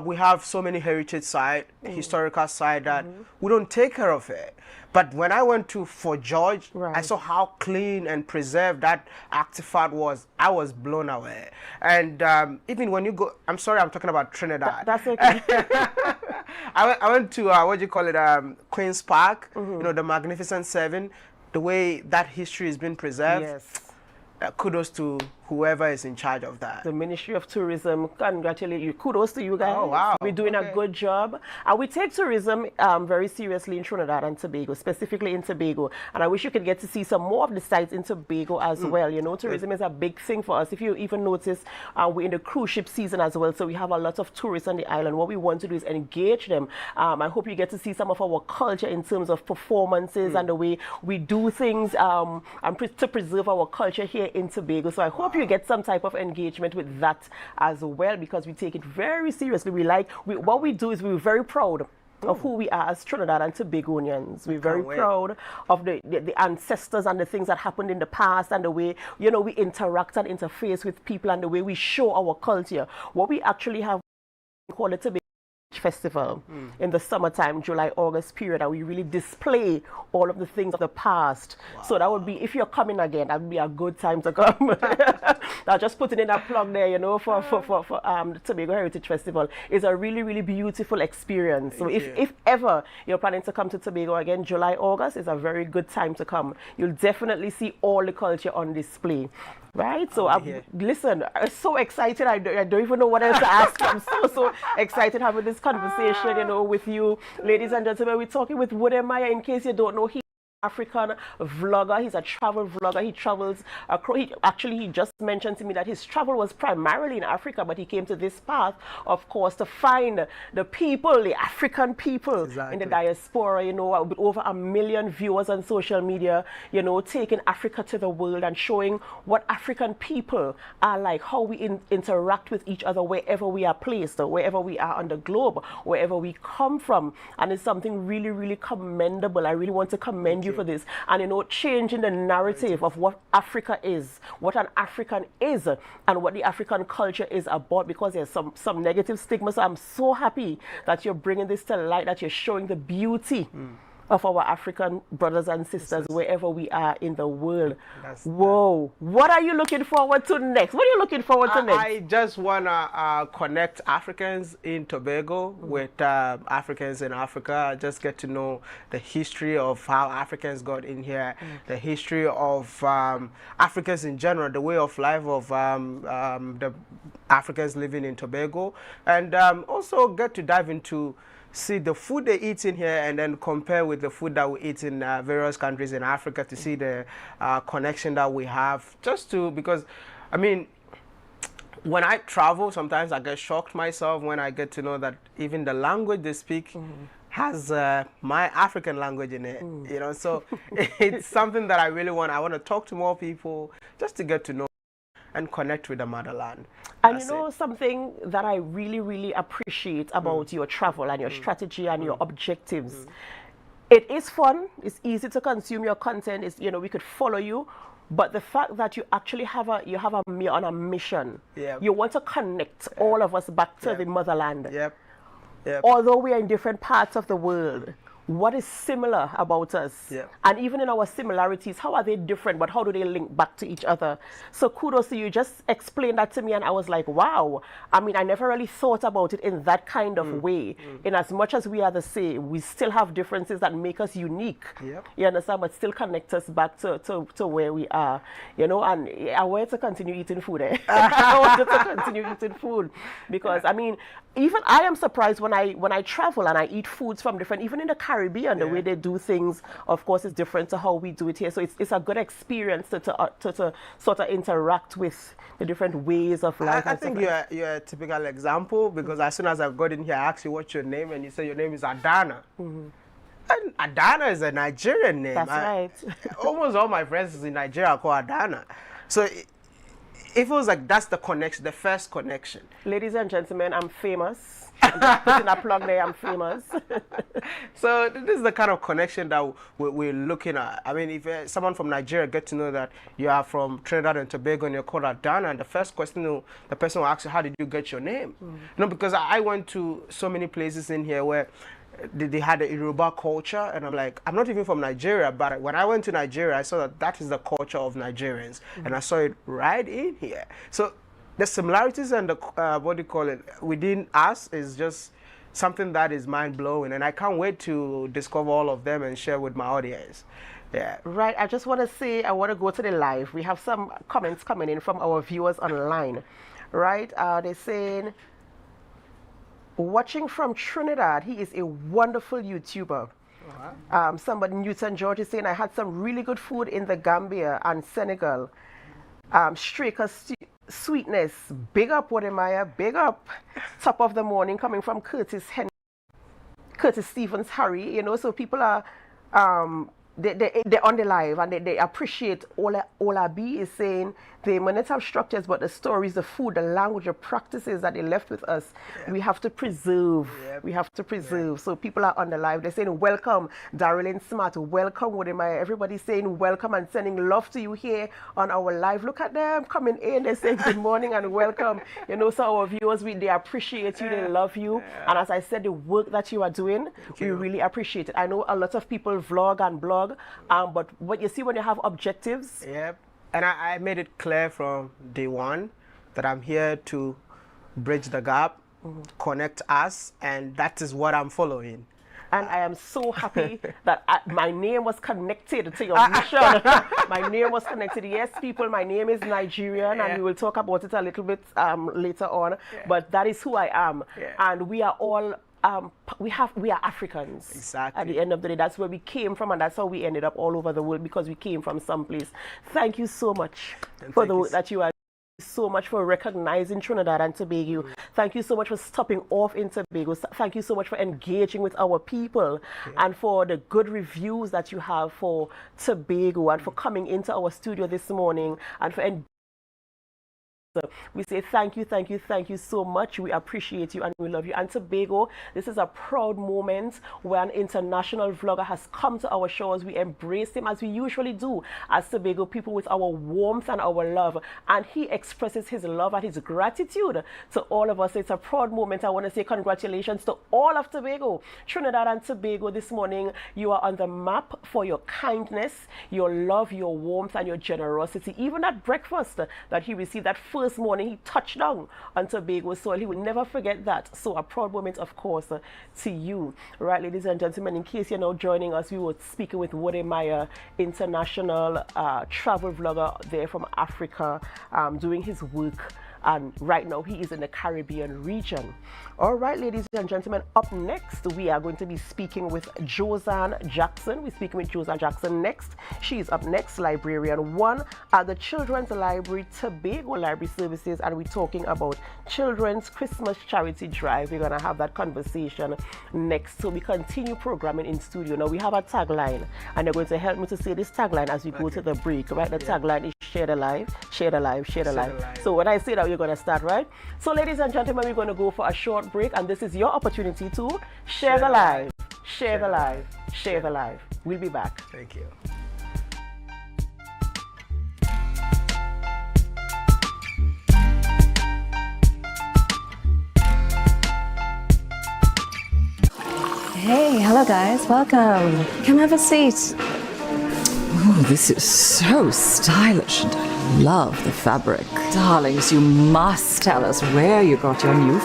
we have so many heritage site, historical site that we don't take care of it. But when I went to Fort George, I saw how clean and preserved that artifact was. I was blown away. And even when you go, I'm sorry, I'm talking about Trinidad. That's okay. I went to what do you call it, Queen's Park. You know, the Magnificent Seven. The way that history has been preserved, kudos to whoever is in charge of that. The Ministry of Tourism, congratulate you. Kudos to you guys. Oh, wow. We're doing a good job. And we take tourism very seriously in Trinidad and Tobago, specifically in Tobago. And I wish you could get to see some more of the sites in Tobago as well. You know, tourism is a big thing for us. If you even notice, we're in the cruise ship season as well, so we have a lot of tourists on the island. What we want to do is engage them. I hope you get to see some of our culture in terms of performances and the way we do things and to preserve our culture here in Tobago. So I hope you get some type of engagement with that as well, because we take it very seriously. What we do is we're very proud of who we are as Trinidad and Tobagonians. We're very proud of the ancestors and the things that happened in the past, and the way, you know, we interact and interface with people, and the way we show our culture. What we actually have called it Tobago Festival in the summertime, July, August period, and we really display all of the things of the past. So that would be, if you're coming again, that would be a good time to come. I'll just put it in a plug there, you know, for the Tobago Heritage Festival. It's a really, really beautiful experience. So if ever you're planning to come to Tobago again, July, August is a very good time to come. You'll definitely see all the culture on display. Right, so listen, I'm so excited. I don't even know what else to ask. I'm so excited having this conversation, you know, with you, ladies and gentlemen. We're talking with Wudemaya. In case you don't know, he's an African vlogger. He's a travel vlogger. He travels across. He just mentioned to me that his travel was primarily in Africa, but he came to this path, of course, to find the people, the African people in the diaspora, you know, with over 1 million viewers on social media, you know, taking Africa to the world and showing what African people are like, how we interact with each other wherever we are placed, or wherever we are on the globe, wherever we come from. And it's something really, really commendable. I really want to commend you for this, and, you know, changing the narrative of what Africa is, what an African is, and what the African culture is about, because there's some negative stigma. So I'm so happy that you're bringing this to light, that you're showing the beauty of our African brothers and sisters wherever we are in the world. Whoa, what are you looking forward to next? What are you looking forward to next? I just want to connect Africans in Tobago with Africans in Africa. Just get to know the history of how Africans got in here, the history of Africans in general, the way of life of the Africans living in Tobago, and also get to dive into see the food they eat in here, and then compare with the food that we eat in various countries in Africa, to see the connection that we have. Just to, because, I mean, when I travel, sometimes I get shocked myself when I get to know that even the language they speak has my African language in it, you know. So it's something that I really want. I want to talk to more people just to get to know and connect with the motherland. And you know something that I really, really appreciate about your travel and your strategy and your objectives. It is fun. It's easy to consume your content. It's, you know, we could follow you. But the fact that you actually have you're on a mission. Yep. You want to connect all of us back to the motherland. Yep. Although we are in different parts of the world, what is similar about us? And even in our similarities, how are they different, but how do they link back to each other? So kudos to you. Just explain that to me, and I was like, wow. I mean, I never really thought about it in that kind of way. In as much as we are the same, we still have differences that make us unique. You understand? But still connect us back to where we are. You know, and I wanted to continue eating food. I wanted to continue eating food because, I mean, even I am surprised when I travel and I eat foods from different, even in the Caribbean, the way they do things, of course, is different to how we do it here. So it's a good experience to sort of interact with the different ways of life. I think you're a typical example, because as soon as I got in here, I asked you what's your name, and you said your name is Adana. And Adana is a Nigerian name. That's right. Almost all my friends in Nigeria are called Adana. So it feels like that's the connection, the first connection. Ladies and gentlemen, I'm famous. I'm just putting a plug there, I'm famous. So this is the kind of connection that we're looking at. I mean, if someone from Nigeria get to know that you are from Trinidad and Tobago and you're called Adana, and the first question the person will ask you, how did you get your name? You know, because I went to so many places in here where they had the Yoruba culture, and I'm like, I'm not even from Nigeria, but when I went to Nigeria, I saw that is the culture of Nigerians, and I saw it right in here. So the similarities and the what do you call it within us is just something that is mind-blowing, and I can't wait to discover all of them and share with my audience. Right. I just want to say, I want to go to the live. We have some comments coming in from our viewers online. Right. They're saying, watching from Trinidad, he is a wonderful YouTuber. Somebody, Newton George, is saying, I had some really good food in the Gambia and Senegal. Straker Sweetness, big up Wodemaya, big up. Top of the morning, coming from Curtis Stevens Harry. You know, so people are they're on the live, and they appreciate Ola B is saying they may not have structures, but the stories, the food, the language, the practices that they left with us, we have to preserve. We have to preserve. So people are on the live. They're saying, welcome, Darylyn Smart, welcome, Wodemaya. Everybody's saying welcome and sending love to you here on our live. Look at them coming in. They're saying good morning and welcome. You know, so our viewers, they appreciate you, they love you. And as I said, the work that you are doing, we really appreciate it. I know a lot of people vlog and blog, but what you see when you have objectives. And I made it clear from day one that I'm here to bridge the gap, connect us, and that is what I'm following. And I am so happy that my name was connected to your mission. My name was connected. Yes, people, my name is Nigerian, and we will talk about it a little bit later on. But that is who I am. And we are all we are Africans. Exactly. At the end of the day, that's where we came from, and that's how we ended up all over the world, because we came from someplace. Thank you so much for the work that you are. So much for recognizing Trinidad and Tobago. Thank you so much for stopping off in Tobago. Thank you so much for engaging with our people, and for the good reviews that you have for Tobago, and for coming into our studio this morning, and for we say thank you so much. We appreciate you and we love you. And Tobago, this is a proud moment where an international vlogger has come to our shores. We embrace him as we usually do as Tobago people, with our warmth and our love. And he expresses his love and his gratitude to all of us. It's a proud moment. I want to say congratulations to all of Tobago, Trinidad and Tobago this morning. You are on the map for your kindness, your love, your warmth, and your generosity. Even at breakfast that he received that first morning, he touched down on Tobago soil. He will never forget that. So a proud moment, of course, to you. Right, ladies and gentlemen, in case you're now joining us, we were speaking with Wodemaya, international travel vlogger there from Africa, doing his work and right now he is in the Caribbean region. All right, ladies and gentlemen, up next we are going to be speaking with Josanne Jackson. We're speaking with Josanne Jackson next. She's up next, librarian 1 at the Children's Library, Tobago Library Services, and we're talking about Children's Christmas Charity Drive. We're going to have that conversation next. So we continue programming in studio. Now we have a tagline, and they're going to help me to say this tagline as we go to the break, right? The tagline is share the life, share the life, share the life. So when I say that, you're going to start, right? So ladies and gentlemen, we're going to go for a short break, and this is your opportunity to share the life, share the life, share the life. We'll be back. Thank you. Hey, hello guys, welcome. Come have a seat. Oh, this is so stylish and I love the fabric. Darlings, you must tell us where you got your new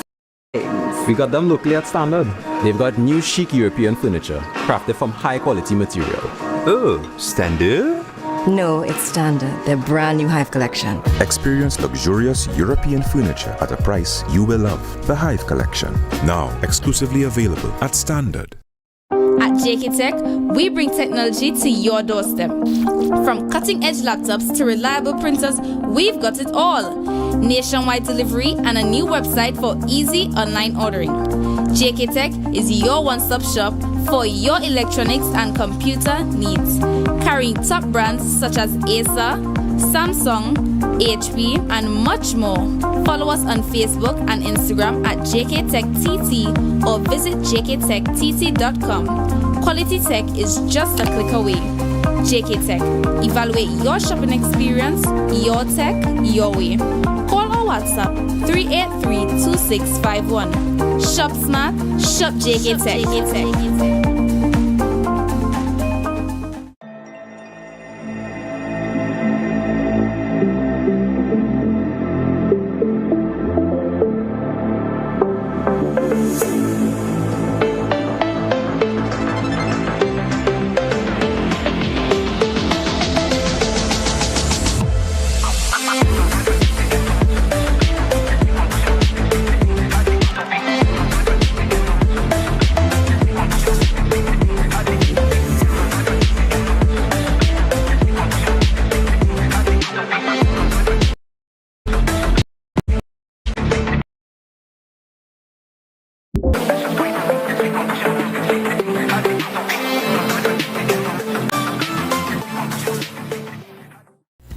things. We got them locally at Standard. They've got new chic European furniture, crafted from high quality material. Oh, Standard? No, it's Standard, their brand new Hive collection. Experience luxurious European furniture at a price you will love. The Hive collection, now exclusively available at Standard. At JK Tech, we bring technology to your doorstep. From cutting-edge laptops to reliable printers, we've got it all. Nationwide delivery and a new website for easy online ordering. JK Tech is your one-stop shop for your electronics and computer needs. Carrying top brands such as Acer, Samsung, HP, and much more. Follow us on Facebook and Instagram at JKTechTT or visit jktechtt.com. Quality tech is just a click away. JK Tech. Evaluate your shopping experience, your tech, your way. Call or WhatsApp 383-2651. Shop smart, shop JK Tech.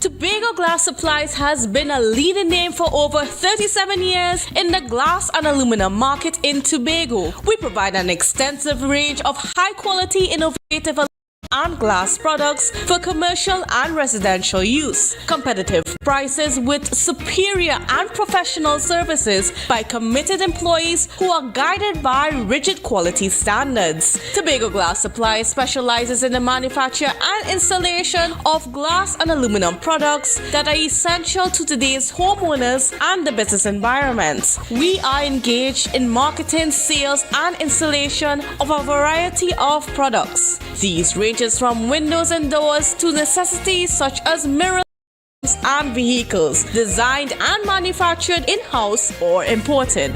Tobago Glass Supplies has been a leading name for over 37 years in the glass and aluminum market in Tobago. We provide an extensive range of high-quality, innovative and glass products for commercial and residential use. Competitive prices with superior and professional services by committed employees who are guided by rigid quality standards. Tobago Glass Supply specializes in the manufacture and installation of glass and aluminum products that are essential to today's homeowners and the business environment. We are engaged in marketing, sales, and installation of a variety of products. These ranges from windows and doors to necessities such as mirrors and vehicles, designed and manufactured in-house or imported.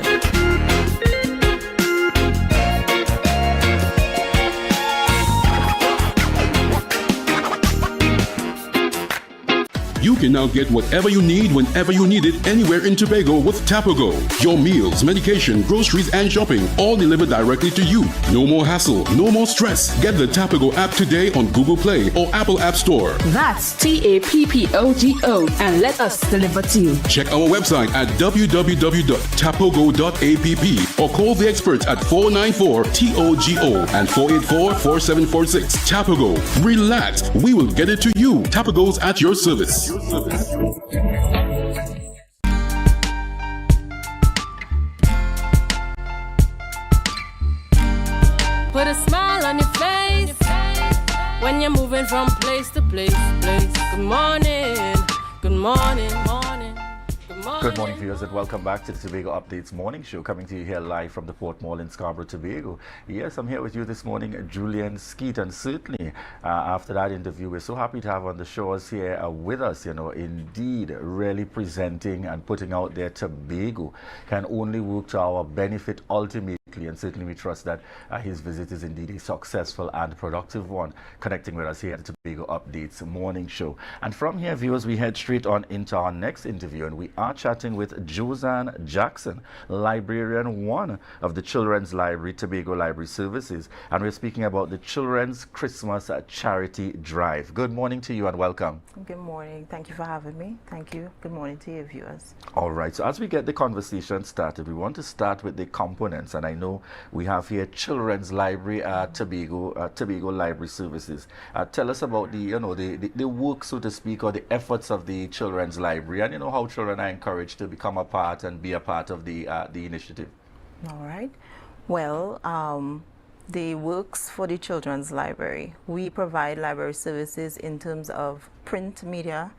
You can now get whatever you need whenever you need it anywhere in Tobago with Tobago. Your meals, medication, groceries, and shopping all delivered directly to you. No more hassle, no more stress. Get the Tobago app today on Google Play or Apple App Store. That's TAPPOGO and let us deliver to you. Check our website at www.tapogo.app or call the experts at 494-TOGO and 484-4746. Tobago. Relax. We will get it to you. Tobago's at your service. Put a smile on your face when you're moving from place to place. Good morning, good morning, morning. Good Good morning, viewers, and welcome back to the Tobago Updates Morning Show, coming to you here live from the Port Mall in Scarborough, Tobago. Yes, I'm here with you this morning, Julian Skeet, and certainly after that interview, we're so happy to have on the shores here with us, indeed, really presenting and putting out there Tobago can only work to our benefit ultimately, and certainly we trust that his visit is indeed a successful and productive one, connecting with us here at the Tobago Updates Morning Show. And from here, viewers, we head straight on into our next interview, and we are chatting with Josanne Jackson, Librarian 1 of the Children's Library, Tobago Library Services, and we're speaking about the Children's Christmas Charity Drive. Good morning to you and welcome. Good morning. Thank you for having me. Thank you. Good morning to your viewers. All right, so as we get the conversation started, we want to start with the components, and I know we have here Children's Library, Tobago Library Services. Tell us about the work, so to speak, or the efforts of the Children's Library, and how children are encouraged to become a part and be a part of the initiative. All right. Well, the works for the Children's Library, we provide library services in terms of print media,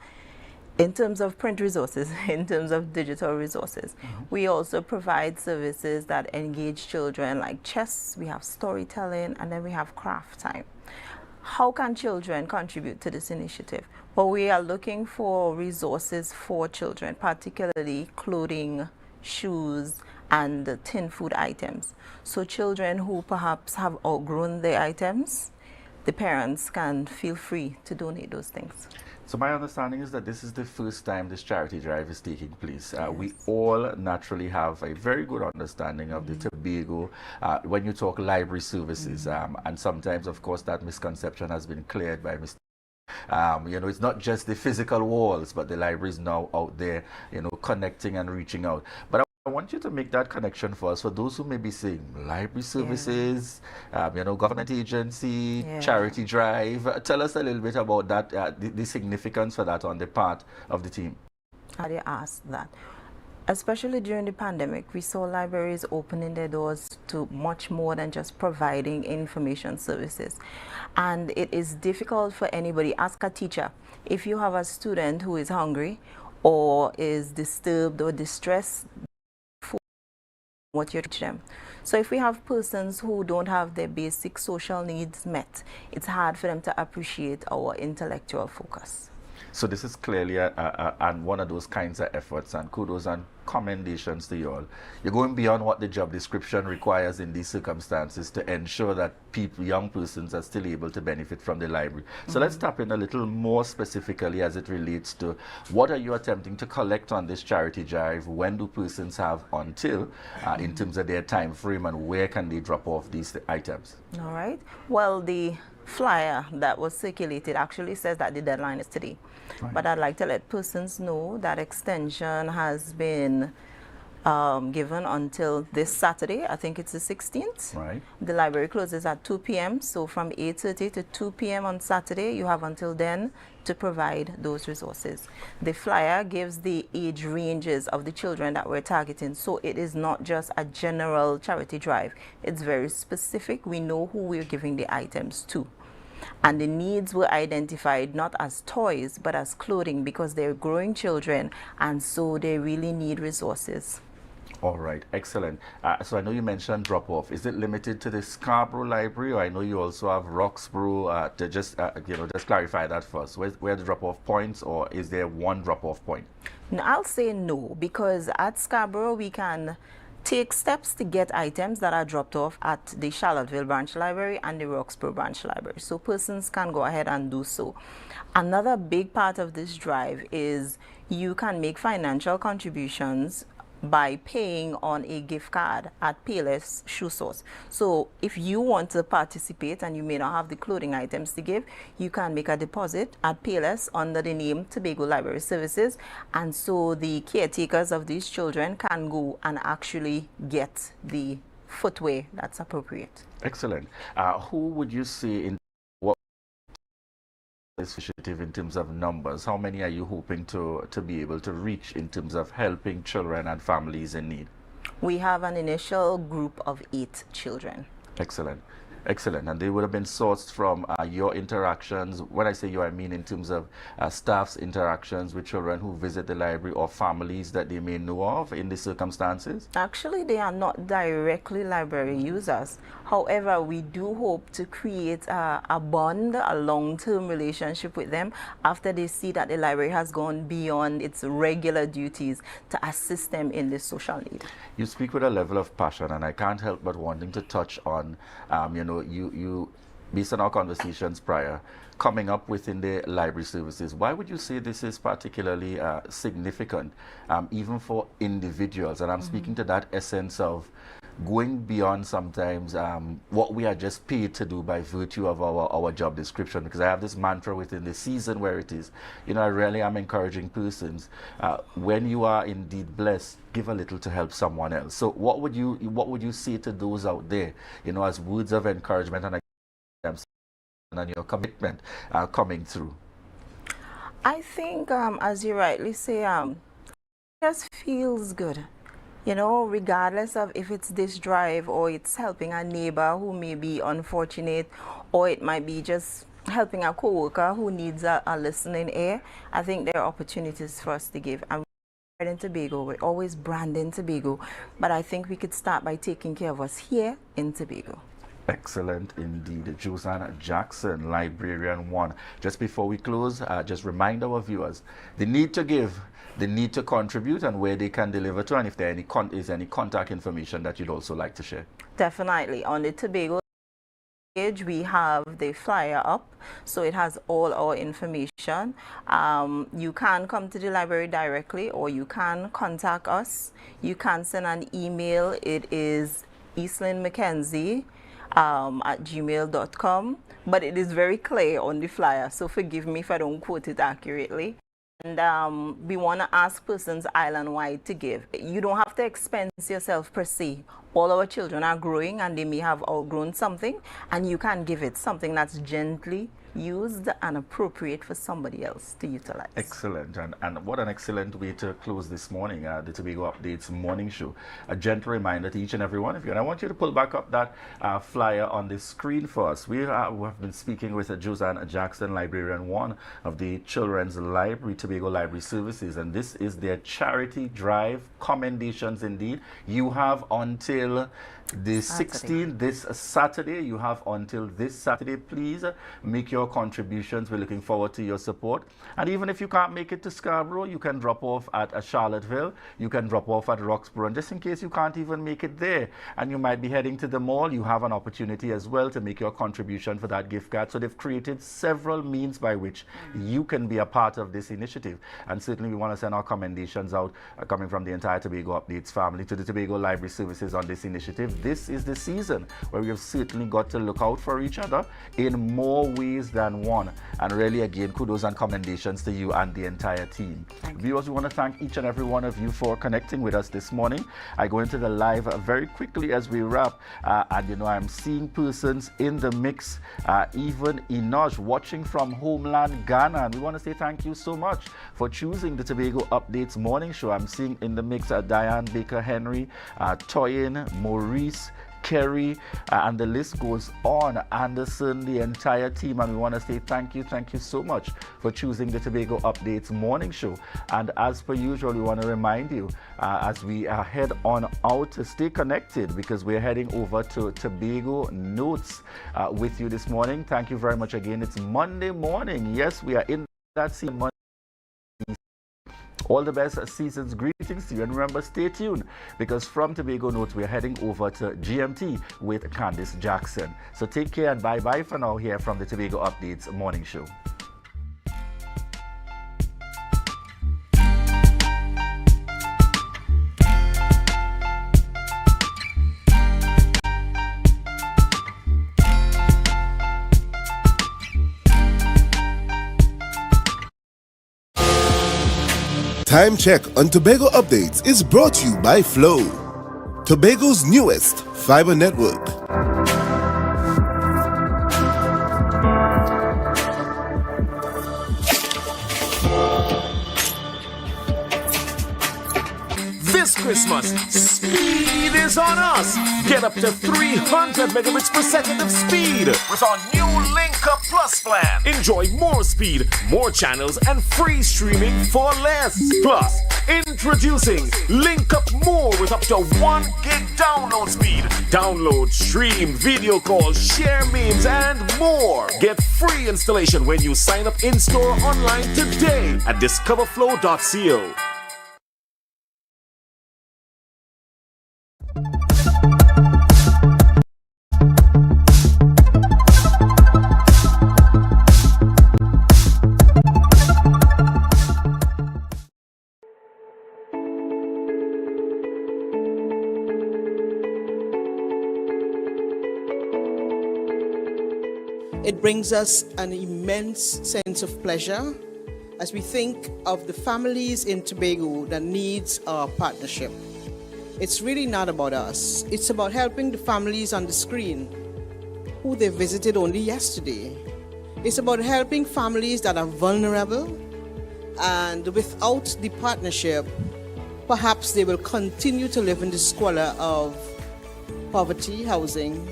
in terms of print resources, in terms of digital resources. We also provide services that engage children like chess, we have storytelling, and then we have craft time. How can children contribute to this initiative? Well, we are looking for resources for children, particularly clothing, shoes, and tin food items. So children who perhaps have outgrown their items, the parents can feel free to donate those things. So my understanding is that this is the first time this charity drive is taking place. Yes. We all naturally have a very good understanding of the Tobago when you talk library services, and sometimes, of course, that misconception has been cleared by Mr. It's not just the physical walls, but the library is now out there, connecting and reaching out. But I want you to make that connection for us, for those who may be saying library services, government agency, charity drive. Tell us a little bit about that, the significance for that on the part of the team. How do you ask that? Especially during the pandemic, we saw libraries opening their doors to much more than just providing information services. And it is difficult for anybody. Ask a teacher. If you have a student who is hungry or is disturbed or distressed, what you teach them. So if we have persons who don't have their basic social needs met, it's hard for them to appreciate our intellectual focus. So this is clearly and one of those kinds of efforts, and kudos and commendations to you all. You're going beyond what the job description requires in these circumstances to ensure that people, young persons, are still able to benefit from the library. So let's tap in a little more specifically as it relates to what are you attempting to collect on this charity drive? When do persons have until in terms of their time frame, and where can they drop off these items? All right. Well, the flyer that was circulated actually says that the deadline is today. Right. But I'd like to let persons know that extension has been given until this Saturday. I think it's the 16th. Right. The library closes at 2 p.m. So from 8:30 to 2 p.m. on Saturday, you have until then to provide those resources. The flyer gives the age ranges of the children that we're targeting. So it is not just a general charity drive. It's very specific. We know who we're giving the items to. And the needs were identified not as toys, but as clothing, because they're growing children, and so they really need resources. All right, excellent. So I know you mentioned drop-off. Is it limited to the Scarborough Library, or I know you also have Roxborough? To just just clarify that first. Where are the drop-off points, or is there one drop-off point? No, I'll say no, because at Scarborough we can take steps to get items that are dropped off at the Charlottesville Branch Library and the Roxborough Branch Library. So persons can go ahead and do so. Another big part of this drive is you can make financial contributions by paying on a gift card at Payless Shoe Source. So if you want to participate and you may not have the clothing items to give, you can make a deposit at Payless under the name Tobago Library Services, and so the caretakers of these children can go and actually get the footwear that's appropriate. Excellent. Who would you say in this initiative in terms of numbers? How many are you hoping to be able to reach in terms of helping children and families in need? We have an initial group of 8 children. Excellent. Excellent. And they would have been sourced from your interactions. When I say you, I mean in terms of staff's interactions with children who visit the library or families that they may know of in these circumstances? Actually, they are not directly library users. However, we do hope to create a bond, a long-term relationship with them after they see that the library has gone beyond its regular duties to assist them in this social need. You speak with a level of passion, and I can't help but wanting to touch on, you based on our conversations prior, coming up within the library services. Why would you say this is particularly significant, even for individuals? And I'm speaking to that essence of going beyond sometimes what we are just paid to do by virtue of our job description, because I have this mantra within the season where it is, I really am encouraging persons, when you are indeed blessed, give a little to help someone else. So what would you say to those out there, as words of encouragement and your commitment coming through? I think, as you rightly say, it just feels good. Regardless of if it's this drive or it's helping a neighbor who may be unfortunate, or it might be just helping a co-worker who needs a listening ear, I think there are opportunities for us to give. And in Tobago, we're always branding Tobago, but I think we could start by taking care of us here in Tobago. Excellent indeed. Josanne Jackson, Librarian 1. Just before we close, just remind our viewers the need to give, the need to contribute, and where they can deliver to, and if there is any contact information that you'd also like to share. Definitely. On the Tobago page, we have the flyer up, so it has all our information. You can come to the library directly, or you can contact us. You can send an email. It is eastlandmckenzie at gmail.com, but it is very clear on the flyer, so forgive me if I don't quote it accurately. And we want to ask persons island-wide to give. You don't have to expense yourself per se. All our children are growing and they may have outgrown something, and you can give it something that's gently used and appropriate for somebody else to utilize. Excellent. And what an excellent way to close this morning, the Tobago Updates morning show. A gentle reminder to each and every one of you. And I want you to pull back up that flyer on the screen for us. We have been speaking with Josanne Jackson, Librarian 1 of the Children's Library, Tobago Library Services. And this is their charity drive. Commendations indeed. You have until the 16th, this Saturday. You have until this Saturday. Please make your contributions. We're looking forward to your support. And even if you can't make it to Scarborough, you can drop off at Charlottesville. You can drop off at Roxborough. And just in case you can't even make it there and you might be heading to the mall, you have an opportunity as well to make your contribution for that gift card. So they've created several means by which you can be a part of this initiative. And certainly we want to send our commendations out coming from the entire Tobago Updates family to the Tobago Library Services on this initiative. This is the season where we have certainly got to look out for each other in more ways than one. And really, again, kudos and commendations to you and the entire team. Viewers, we want to thank each and every one of you for connecting with us this morning. I go into the live very quickly as we wrap. And I'm seeing persons in the mix, even Enosh watching from homeland Ghana. And we want to say thank you so much for choosing the Tobago Updates morning show. I'm seeing in the mix Diane Baker Henry, Toyin, Maurice, Kerry, and the list goes on. Anderson, the entire team, and we want to say thank you so much for choosing the Tobago Updates morning show. And as per usual, we want to remind you as we head on out to stay connected, because we're heading over to Tobago Notes with you this morning. Thank you very much again. It's Monday morning. Yes, we are in that season. All the best season's greetings to you, and remember, stay tuned, because from Tobago Notes we're heading over to GMT with Candice Jackson. So take care and bye-bye for now here from the Tobago Updates morning show. Time check on Tobago Updates is brought to you by Flow, Tobago's newest fiber network. This Christmas, speed is on us. Get up to 300 megabits per second of speed with our new Link Up Plus plan. Enjoy more speed, more channels, and free streaming for less. Plus, introducing Link Up More with up to 1 gig download speed. Download, stream, video calls, share memes, and more. Get free installation when you sign up in-store or online today at discoverflow.co. It brings us an immense sense of pleasure as we think of the families in Tobago that needs our partnership. It's really not about us. It's about helping the families on the screen who they visited only yesterday. It's about helping families that are vulnerable, and without the partnership, perhaps they will continue to live in the squalor of poverty housing,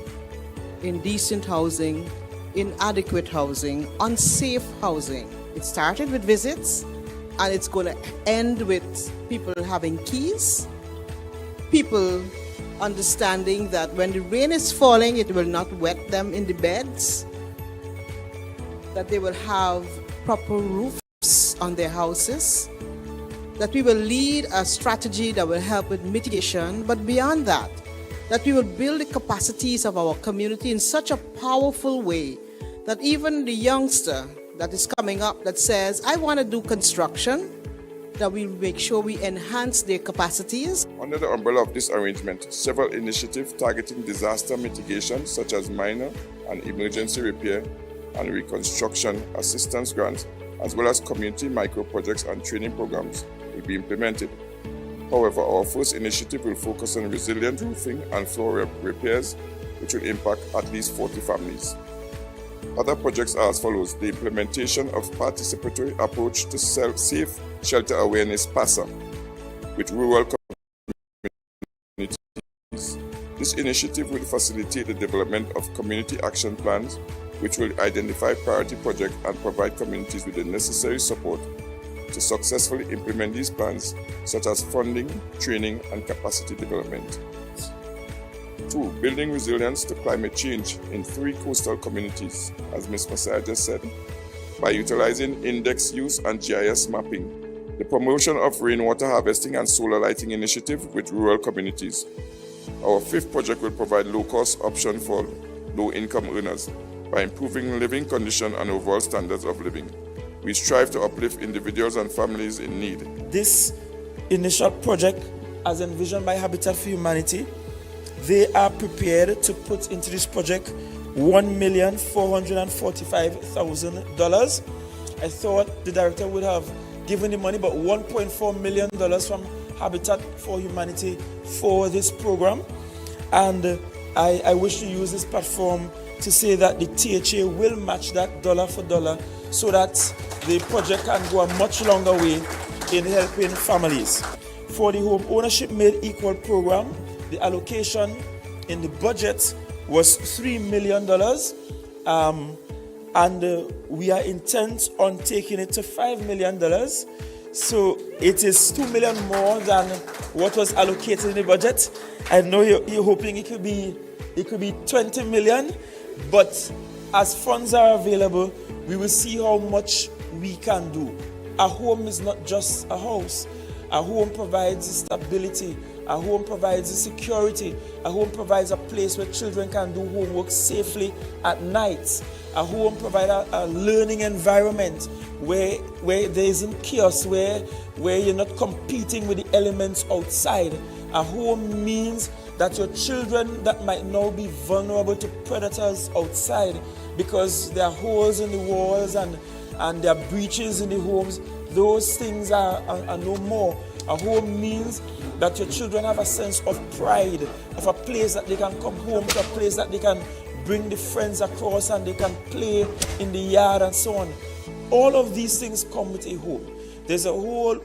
indecent housing, inadequate housing, unsafe housing. It started with visits, and it's going to end with people having keys, people understanding that when the rain is falling, it will not wet them in the beds, that they will have proper roofs on their houses, that we will lead a strategy that will help with mitigation, but beyond that, that we will build the capacities of our community in such a powerful way that even the youngster that is coming up that says, I want to do construction, that we make sure we enhance their capacities. Under the umbrella of this arrangement, several initiatives targeting disaster mitigation, such as minor and emergency repair and reconstruction assistance grants, as well as community micro projects and training programs, will be implemented. However, our first initiative will focus on resilient roofing and floor repairs, which will impact at least 40 families. Other projects are as follows: the implementation of participatory approach to safe shelter awareness PASA with rural communities. This initiative will facilitate the development of community action plans, which will identify priority projects and provide communities with the necessary support to successfully implement these plans, such as funding, training, and capacity development. 2. Building resilience to climate change in 3 coastal communities, as Ms. Messiah just said, by utilizing index use and GIS mapping. The promotion of rainwater harvesting and solar lighting initiative with rural communities. Our 5th project will provide low-cost option for low-income earners by improving living conditions and overall standards of living. We strive to uplift individuals and families in need. This initial project, as envisioned by Habitat for Humanity, they are prepared to put into this project $1,445,000. I thought the director would have given the money, but $1.4 million from Habitat for Humanity for this program. And I wish to use this platform to say that the THA will match that dollar for dollar so that the project can go a much longer way in helping families. For the Home Ownership Made Equal program, the allocation in the budget was $3 million, and we are intent on taking it to $5 million. So it is $2 million more than what was allocated in the budget. I know you're hoping it could be 20 million, but as funds are available, we will see how much we can do. A home is not just a house. A home provides stability. A home provides security. A home provides a place where children can do homework safely at night. A home provides a learning environment where there isn't chaos, where you're not competing with the elements outside. A home means that your children that might now be vulnerable to predators outside because there are holes in the walls and there are breaches in the homes, those things are no more. A home means that your children have a sense of pride, of a place that they can come home to, a place that they can bring the friends across and they can play in the yard and so on. All of these things come with a home. There's a whole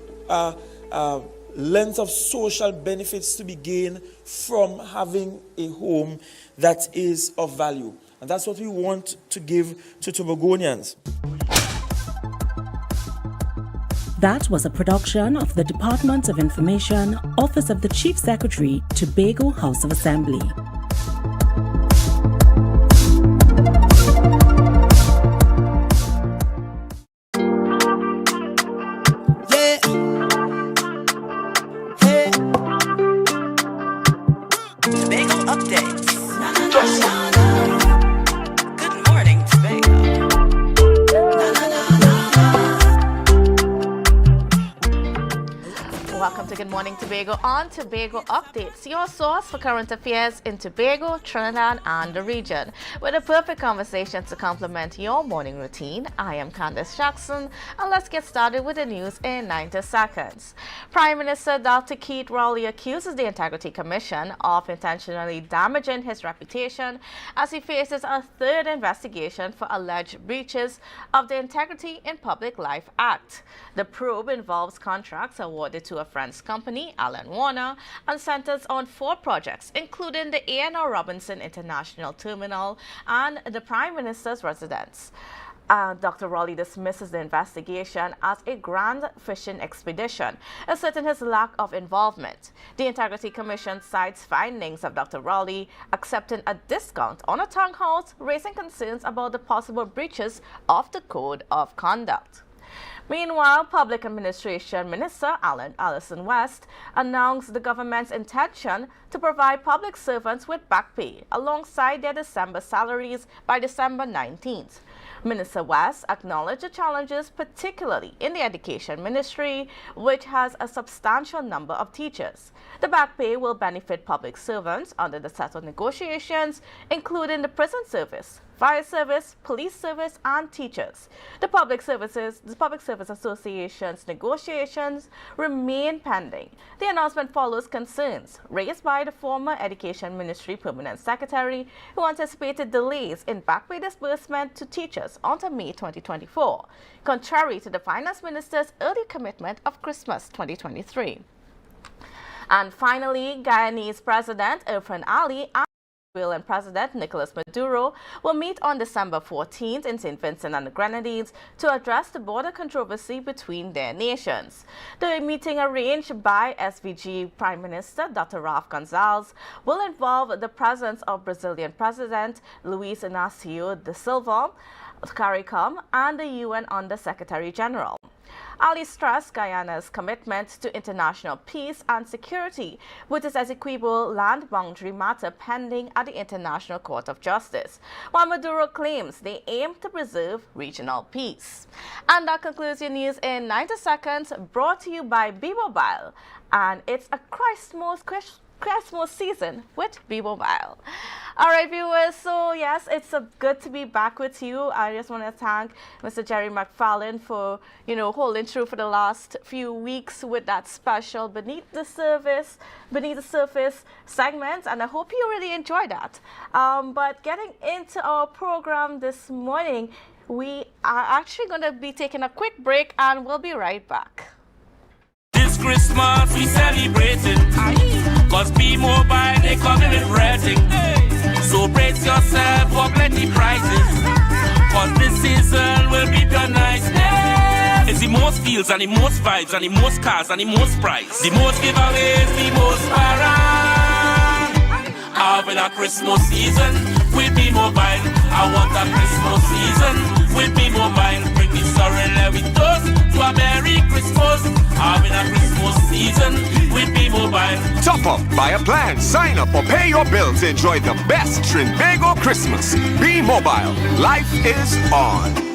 length of social benefits to be gained from having a home that is of value. And that's what we want to give to Tobagonians. That was a production of the Department of Information, Office of the Chief Secretary, Tobago House of Assembly. Welcome to Good Morning Tobago on Tobago Updates, your source for current affairs in Tobago, Trinidad, and the region. With a perfect conversation to complement your morning routine, I am Candace Jackson, and let's get started with the news in 90 seconds. Prime Minister Dr. Keith Rowley accuses the Integrity Commission of intentionally damaging his reputation as he faces a third investigation for alleged breaches of the Integrity in Public Life Act. The probe involves contracts awarded to a French company, Alan Warner, and centers on 4 projects, including the A&R Robinson International Terminal and the Prime Minister's residence. Dr. Rowley dismisses the investigation as a grand fishing expedition, asserting his lack of involvement. The Integrity Commission cites findings of Dr. Rowley accepting a discount on a townhouse, raising concerns about the possible breaches of the Code of Conduct. Meanwhile, Public Administration Minister Alison West announced the government's intention to provide public servants with back pay alongside their December salaries by December 19th. Minister West acknowledged the challenges, particularly in the Education Ministry, which has a substantial number of teachers. The back pay will benefit public servants under the set of negotiations, including the prison service, fire service, police service, and teachers. The Public Service Association's negotiations remain pending. The announcement follows concerns raised by the former Education Ministry Permanent Secretary, who anticipated delays in back pay disbursement to teachers until May 2024, contrary to the Finance Minister's early commitment of Christmas 2023. And finally, Guyanese President Irfan Ali and President Nicolas Maduro will meet on December 14th in St. Vincent and the Grenadines to address the border controversy between their nations. The meeting, arranged by SVG Prime Minister Dr. Rafa Gonçalves, will involve the presence of Brazilian President Luiz Inácio da Silva, CARICOM, and the UN Under-Secretary General. Ali stressed Guyana's commitment to international peace and security with its Essequibo land boundary matter pending at the International Court of Justice, while Maduro claims they aim to preserve regional peace. And that concludes your news in 90 seconds, brought to you by B-Mobile. And it's a Christmas season with B-Mobile. All right, viewers, so yes, it's good to be back with you. I just want to thank Mr. Jerry McFarlane for, holding through for the last few weeks with that special Beneath the Surface segment, and I hope you really enjoyed that. But getting into our program this morning, we are actually going to be taking a quick break, and we'll be right back. This Christmas we celebrating, cause B-Mobile they coming with rating. So brace yourself for plenty prizes, cause this season will be the nice. It's the most deals and the most vibes and the most cars and the most price, the most giveaways, the most para. Having a Christmas season with B-Mobile. I want a Christmas season with B-Mobile. Bring the sorrel with us to a Merry Christmas. Having a Christmas season with B-Mobile. Top up, buy a plan, sign up or pay your bills. Enjoy the best Trinbago Christmas. B-Mobile. Life is on.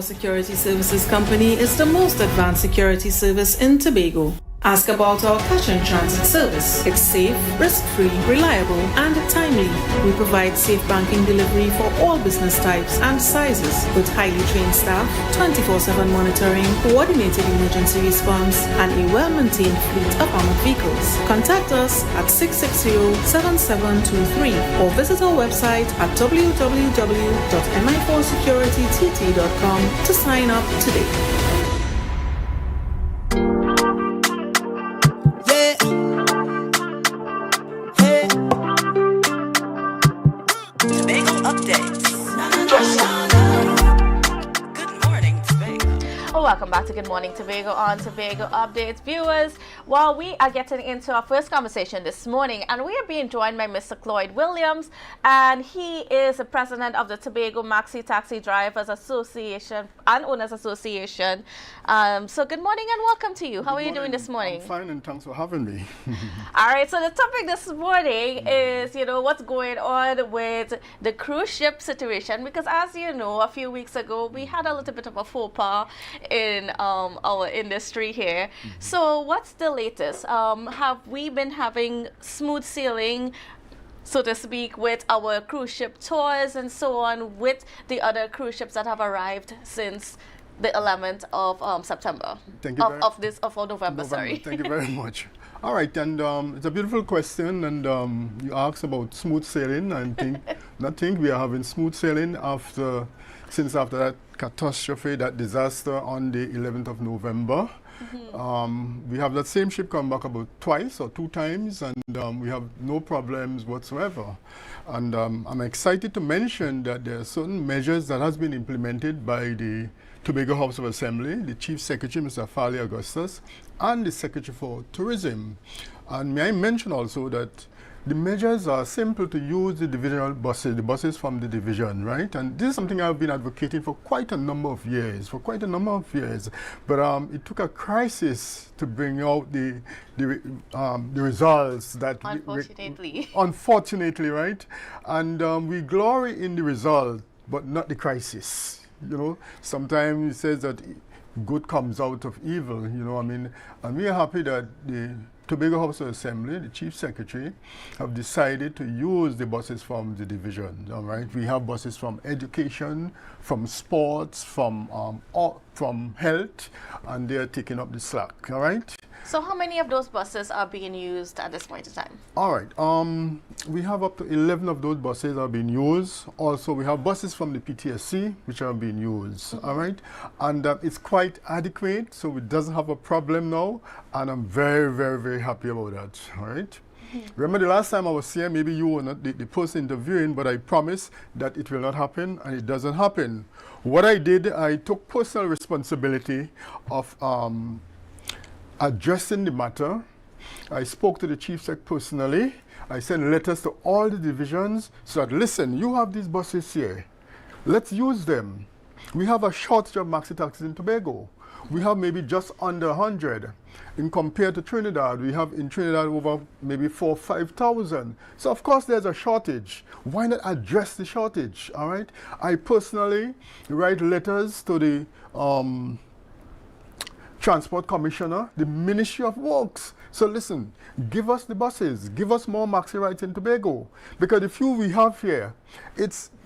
MI4 Security Services Company is the most advanced security service in Tobago. Ask about our cash and transit service. It's safe, risk-free, reliable, and timely. We provide safe banking delivery for all business types and sizes with highly trained staff, 24/7 monitoring, coordinated emergency response, and a well-maintained fleet of armored vehicles. Contact us at 660-7723 or visit our website at www.mi4securitytt.com to sign up today. Welcome back to Good Morning Tobago on Tobago Updates. Viewers, while we are getting into our first conversation this morning, and we are being joined by Mr. Cloyd Williams, and he is the president of the Tobago Maxi Taxi Drivers Association and Owners Association. So good morning and welcome to you. How are you doing this morning? I'm fine, and thanks for having me. All right, so the topic this morning is, what's going on with the cruise ship situation, because as you know, a few weeks ago, we had a little bit of a faux pas in our industry here. So what's the latest? Have we been having smooth sailing, so to speak, with our cruise ship tours and so on with the other cruise ships that have arrived since the 11th of September? Thank you of November, sorry. Thank you very much. All right, and it's a beautiful question, and you asked about smooth sailing. I think we are having smooth sailing since after that catastrophe, that disaster on the 11th of November. We have that same ship come back about twice or 2 times, and we have no problems whatsoever. And I'm excited to mention that there are certain measures that has been implemented by the Tobago House of Assembly, the Chief Secretary, Mr. Farley Augustus, and the Secretary for Tourism. And may I mention also that the measures are simple to use the divisional buses, the buses from the division, right? And this is something I've been advocating for quite a number of years, But it took a crisis to bring out the results that... Unfortunately, right? And we glory in the result, but not the crisis. Sometimes it says that good comes out of evil, and we are happy that the Tobago House of Assembly, the Chief Secretary, have decided to use the buses from the division, all right? We have buses from education, from sports, from health, and they are taking up the slack, all right? So how many of those buses are being used at this point in time? All right, we have up to 11 of those buses are being used. Also, we have buses from the PTSC, which are being used, all right? And it's quite adequate, so it doesn't have a problem now, and I'm very, very, very happy about that, all right? Remember the last time I was here, maybe you were not the person interviewing, but I promised that it will not happen, and it doesn't happen. What I did, I took personal responsibility of addressing the matter. I spoke to the Chief Sec personally. I sent letters to all the divisions so that, listen, you have these buses here. Let's use them. We have a shortage of maxi taxis in Tobago. We have maybe just under 100. In compared to Trinidad, we have in Trinidad over maybe 4,000 or 5,000. So of course there's a shortage. Why not address the shortage, all right? I personally write letters to the Transport Commissioner, the Ministry of Works. So listen, give us the buses, give us more maxi rides in Tobago. Because the few we have here,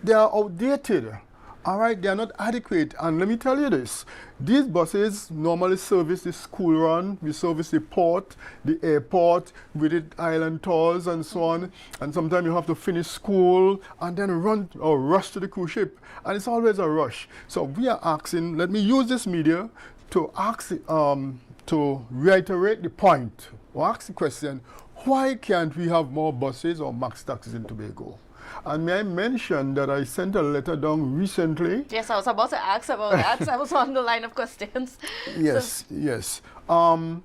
they are outdated. All right, they are not adequate. And let me tell you this, these buses normally service the school run, we service the port, the airport, with the island tours and so on. And sometimes you have to finish school and then run or rush to the cruise ship. And it's always a rush. So we are asking, let me use this media to ask, to reiterate the point, or ask the question, why can't we have more buses or maxi taxis in Tobago? And may I mention that I sent a letter down recently. Yes, I was about to ask about that. I was on the line of questions. Yes, yes. Even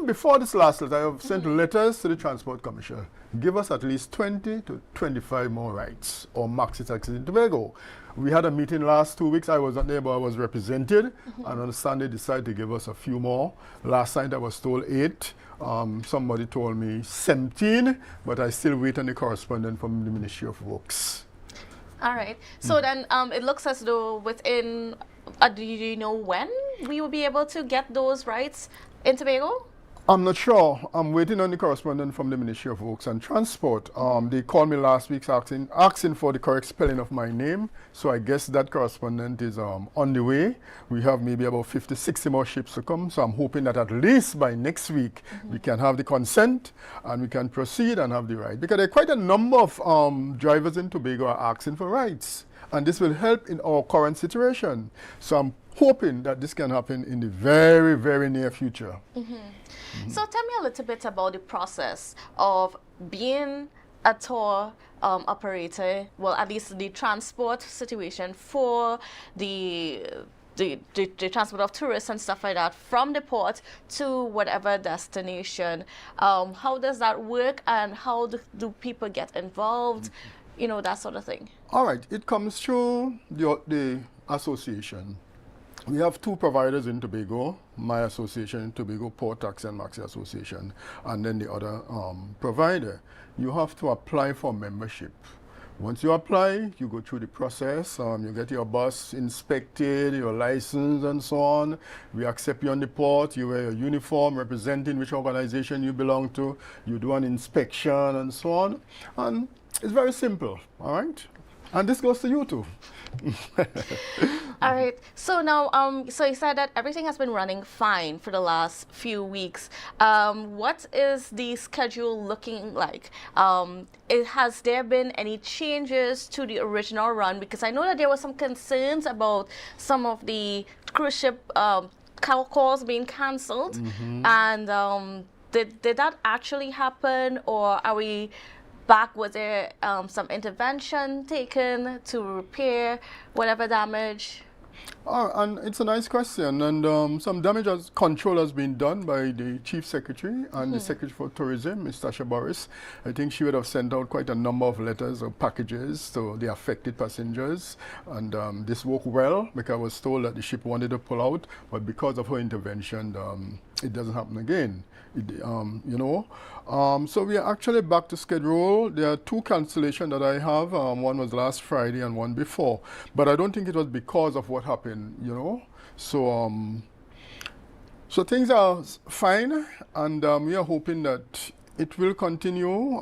before this last letter, I have sent letters to the Transport Commissioner. Give us at least 20 to 25 more rides or maxi taxis in Tobago. We had a meeting last 2 weeks. I was not there, but I was represented. And on Sunday, decided to give us a few more. Last night, I was told 8. Somebody told me 17, but I still wait on the correspondent from the Ministry of Works. All right. So then it looks as though within do you know when we will be able to get those rights in Tobago? I'm not sure. I'm waiting on the correspondent from the Ministry of Works and Transport. They called me last week asking for the correct spelling of my name. So I guess that correspondent is on the way. We have maybe about 50, 60 more ships to come. So I'm hoping that at least by next week we can have the consent and we can proceed and have the right. Because there are quite a number of drivers in Tobago are asking for rights. And this will help in our current situation. So I'm hoping that this can happen in the very, very near future. So tell me a little bit about the process of being a tour operator, well, at least the transport situation for the transport of tourists and stuff like that from the port to whatever destination. How does that work, and how do people get involved? You know, that sort of thing. All right, it comes through the association. We have two providers in Tobago, my association, Tobago Port Taxi and Maxi Association, and then the other provider. You have to apply for membership. Once you apply, you go through the process. You get your bus inspected, your license and so on. We accept you on the port. You wear your uniform representing which organization you belong to. You do an inspection and so on. And it's very simple, all right? And this goes to you too. All right. So now, so you said that everything has been running fine for the last few weeks. What is the schedule looking like? Has there been any changes to the original run? Because I know that there were some concerns about some of the cruise ship calls being cancelled. And did that actually happen, or are we back? Was there some intervention taken to repair whatever damage? And it's a nice question, and some damage control has been done by the Chief Secretary and the Secretary for Tourism, Ms. Tasha Boris. I think she would have sent out quite a number of letters or packages to the affected passengers, and this worked well, because I was told that the ship wanted to pull out, but because of her intervention, it doesn't happen again. So we are actually back to schedule. There are two cancellations that I have. One was last Friday and one before. But I don't think it was because of what happened, you know. So so things are fine, and we are hoping that it will continue.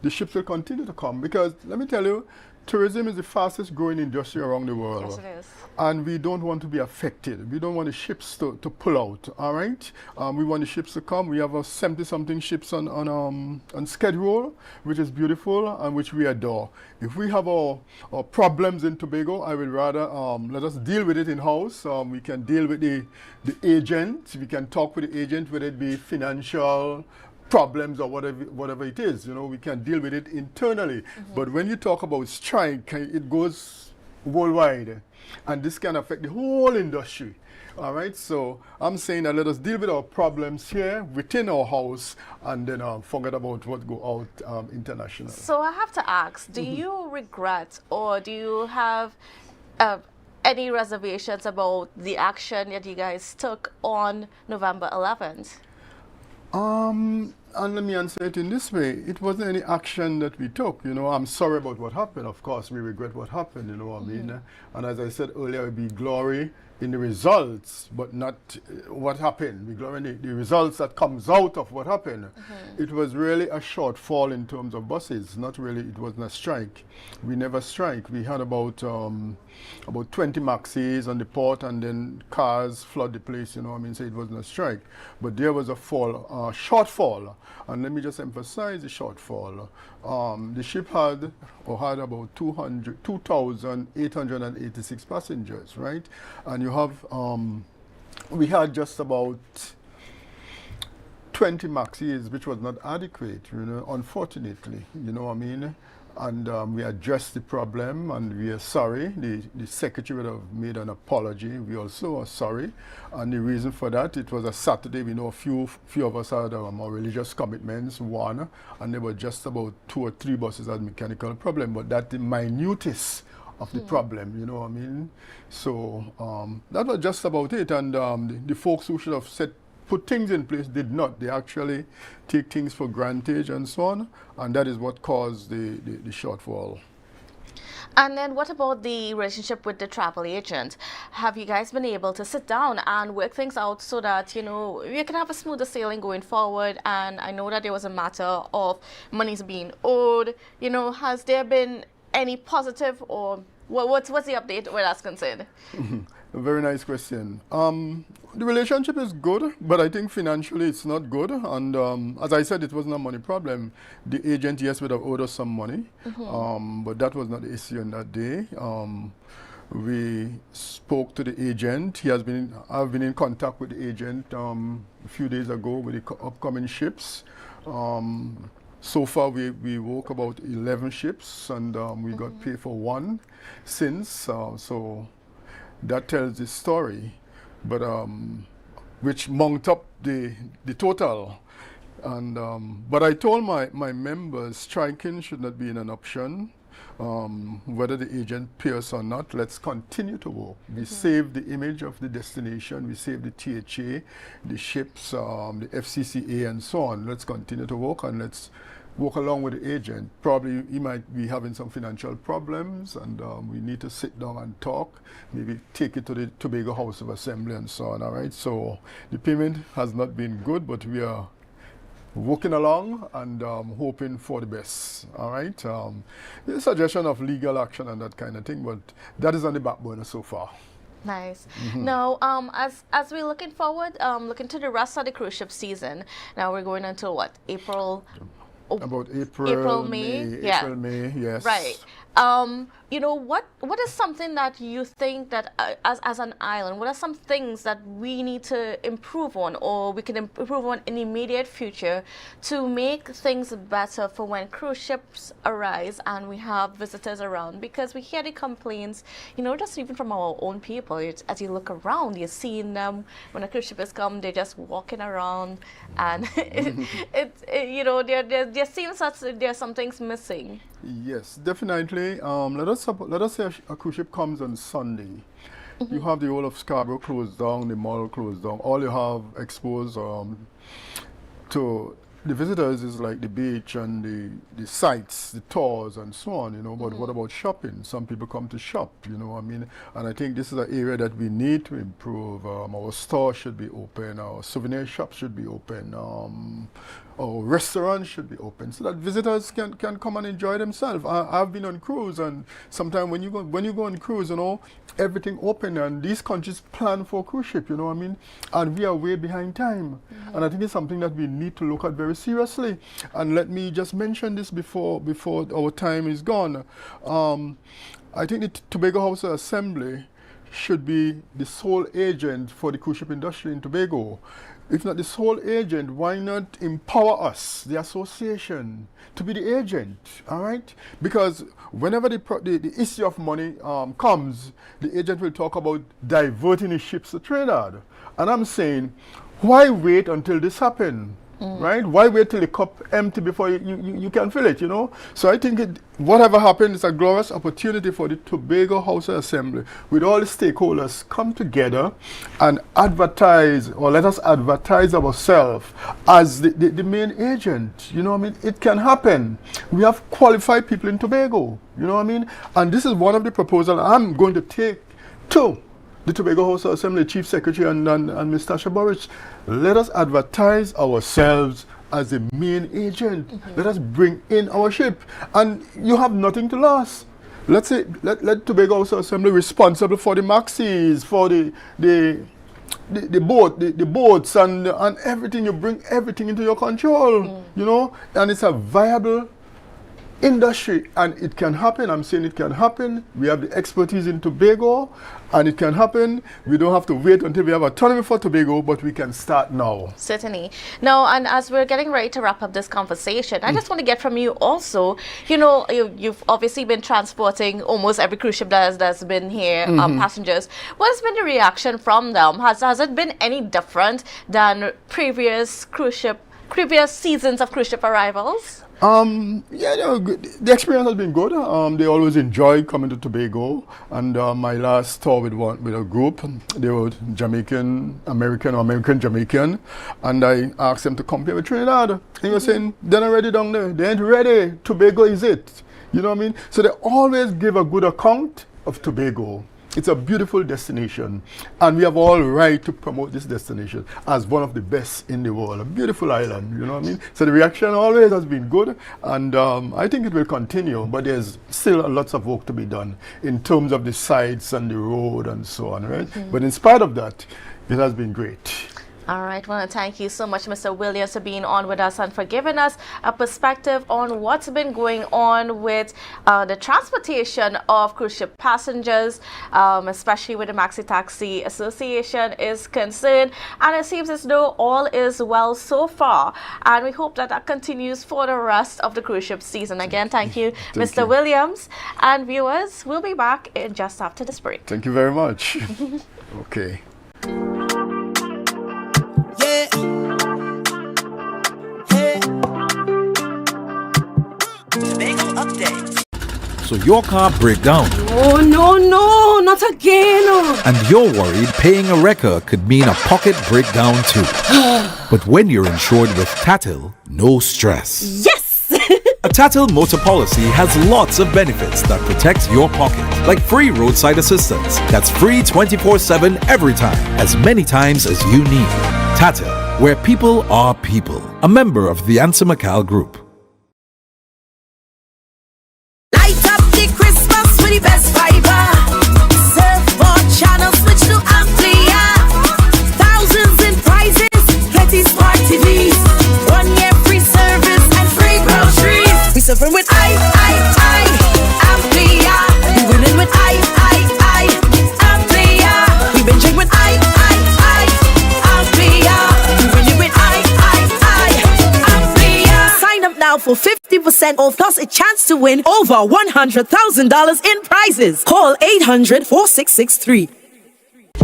The ships will continue to come, because let me tell you, tourism is the fastest growing industry around the world. Yes, it is. And we don't want to be affected. We don't want the ships to pull out, all right? We want the ships to come. We have 70-something ships on schedule, which is beautiful and which we adore. If we have our problems in Tobago, I would rather let us deal with it in-house. We can deal with the agent. We can talk with the agent, whether it be financial problems or whatever it is, you know, we can deal with it internally. But when you talk about strike, it goes worldwide, and this can affect the whole industry. All right, so I'm saying that let us deal with our problems here within our house, and then forget about what go out international. So I have to ask, do you regret, or do you have any reservations about the action that you guys took on November 11th? And let me answer it in this way. It wasn't any action that we took. You know, I'm sorry about what happened. Of course, we regret what happened, you know what I mean? And as I said earlier, it would be glory in the results, but not what happened. We glory in the results that comes out of what happened. It was really a shortfall in terms of buses. Not really, it wasn't a strike. We never strike. We had about 20 maxis on the port, and then cars flood the place, you know what I mean? So it wasn't a strike. But there was a shortfall. And let me just emphasize the shortfall. The ship had about 2,886 passengers, right? And you have, we had just about 20 maxis, which was not adequate, you know, unfortunately, you know what I mean? And we addressed the problem, and we are sorry. The secretary would have made an apology. We also are sorry. And the reason for that, it was a Saturday. We know a few of us had more religious commitments, one, and there were just about 2 or 3 buses had mechanical problem. But that's the minutest of the problem, you know what I mean? So that was just about it. And the folks who should have put things in place did not. They actually take things for granted and so on, and that is what caused the shortfall. And then what about the relationship with the travel agent? Have you guys been able to sit down and work things out so that, you can have a smoother sailing going forward? And I know that there was a matter of monies being owed. Has there been any positive, or what's the update where that's concerned? A very nice question. The relationship is good, but I think financially it's not good. And as I said, it wasn't a money problem. The agent, yes, would have owed us some money, but that was not the issue on that day. We spoke to the agent. I've been in contact with the agent a few days ago with the upcoming ships. So far, we work about 11 ships, and we got paid for one since. So that tells the story, but which mount up the total. And but I told my members striking should not be an option. Whether the agent pays or not, let's continue to work. We save the image of the destination, we save the THA, the ships, the FCCA, and so on. Let's continue to work, and let's work along with the agent. Probably he might be having some financial problems, and we need to sit down and talk, maybe take it to the Tobago House of Assembly and so on, all right? So the payment has not been good, but we are working along and hoping for the best, all right? The suggestion of legal action and that kind of thing, but that is on the back burner so far. Nice. Now, as we're looking forward, looking to the rest of the cruise ship season, now we're going until what, April? About April, May. Yeah. April, May, yes. Right. What is something that you think that as an island, what are some things that we need to improve on, or we can improve on in the immediate future to make things better for when cruise ships arise and we have visitors around? Because we hear the complaints, just even from our own people. As you look around, you're seeing them when a cruise ship has come, they're just walking around, and there seems that there's some things missing. Yes, definitely. Let us say a cruise ship comes on Sunday. You have the whole of Scarborough closed down, the mall closed down. All you have exposed to the visitors is like the beach and the sites, the tours and so on, but what about shopping? Some people come to shop, and I think this is an area that we need to improve. Our stores should be open, our souvenir shops should be open, our restaurants should be open, so that visitors can come and enjoy themselves. I've been on cruise, and sometimes when you go on cruise, everything open, and these countries plan for cruise ship, and we are way behind time. And I think it's something that we need to look at very seriously. And let me just mention this before our time is gone. I think the Tobago House of Assembly should be the sole agent for the cruise ship industry in Tobago. If not the sole agent, why not empower us, the association, to be the agent, all right? Because whenever the issue of money comes, the agent will talk about diverting his ships to Trinidad. And I'm saying, why wait until this happens? Right? Why wait till the cup empty before you can fill it, So I think whatever happens is a glorious opportunity for the Tobago House of Assembly, with all the stakeholders, come together and advertise, or let us advertise ourselves as the main agent, It can happen. We have qualified people in Tobago, And this is one of the proposals I'm going to take to the Tobago House of Assembly Chief Secretary and Mr. Shaborich. Let us advertise ourselves as the main agent. Let us bring in our ship, and you have nothing to lose. Let's say let Tobago House of Assembly responsible for the maxis, for the boats and everything. You bring everything into your control, and it's a viable industry, and it can happen. I'm saying it can happen. We have the expertise in Tobago, and it can happen. We don't have to wait until we have autonomy for Tobago, but we can start now. Certainly. Now, and as we're getting ready to wrap up this conversation, I just want to get from you also, you've obviously been transporting almost every cruise ship that's been here, passengers. What has been the reaction from them? Has it been any different than previous seasons of cruise ship arrivals? The experience has been good. They always enjoy coming to Tobago. And my last tour with a group, they were American-Jamaican, and I asked them to compare with Trinidad. They were saying, they're not ready down there. They ain't ready. Tobago is it. You know what I mean? So they always give a good account of Tobago. It's a beautiful destination, and we have all right to promote this destination as one of the best in the world. A beautiful island, you know what I mean? So the reaction always has been good, and I think it will continue, but there's still lots of work to be done in terms of the sites and the road and so on, right? But in spite of that, it has been great. All right, I want to thank you so much, Mr. Williams, for being on with us and for giving us a perspective on what's been going on with the transportation of cruise ship passengers, especially with the Maxi Taxi Association is concerned. And it seems as though all is well so far. And we hope that that continues for the rest of the cruise ship season. Again, thank you, Mr. Williams. And viewers, we'll be back in just after this break. Thank you very much. Okay. Yeah. Hey. Tobago update. So your car break down. Oh, no, not again. And you're worried paying a wrecker could mean a pocket breakdown too. But when you're insured with Tatil, no stress. Yes! A Tatil motor policy has lots of benefits that protect your pocket, like free roadside assistance. That's free 24/7 every time, as many times as you need. Tatil, where people are people. A member of the Answer Macal Group. Light up the Christmas with the best fiber. Surfboard channels switch to Amplia. Thousands in prizes, plenty smart TVs. 1 year free service and free groceries. We surfing with Amplia. We winning with Amplia. We binging with Amplia. We winning with Amplia. Sign up now for 50% off plus a chance to win over $100,000 in prizes. Call 800-4663.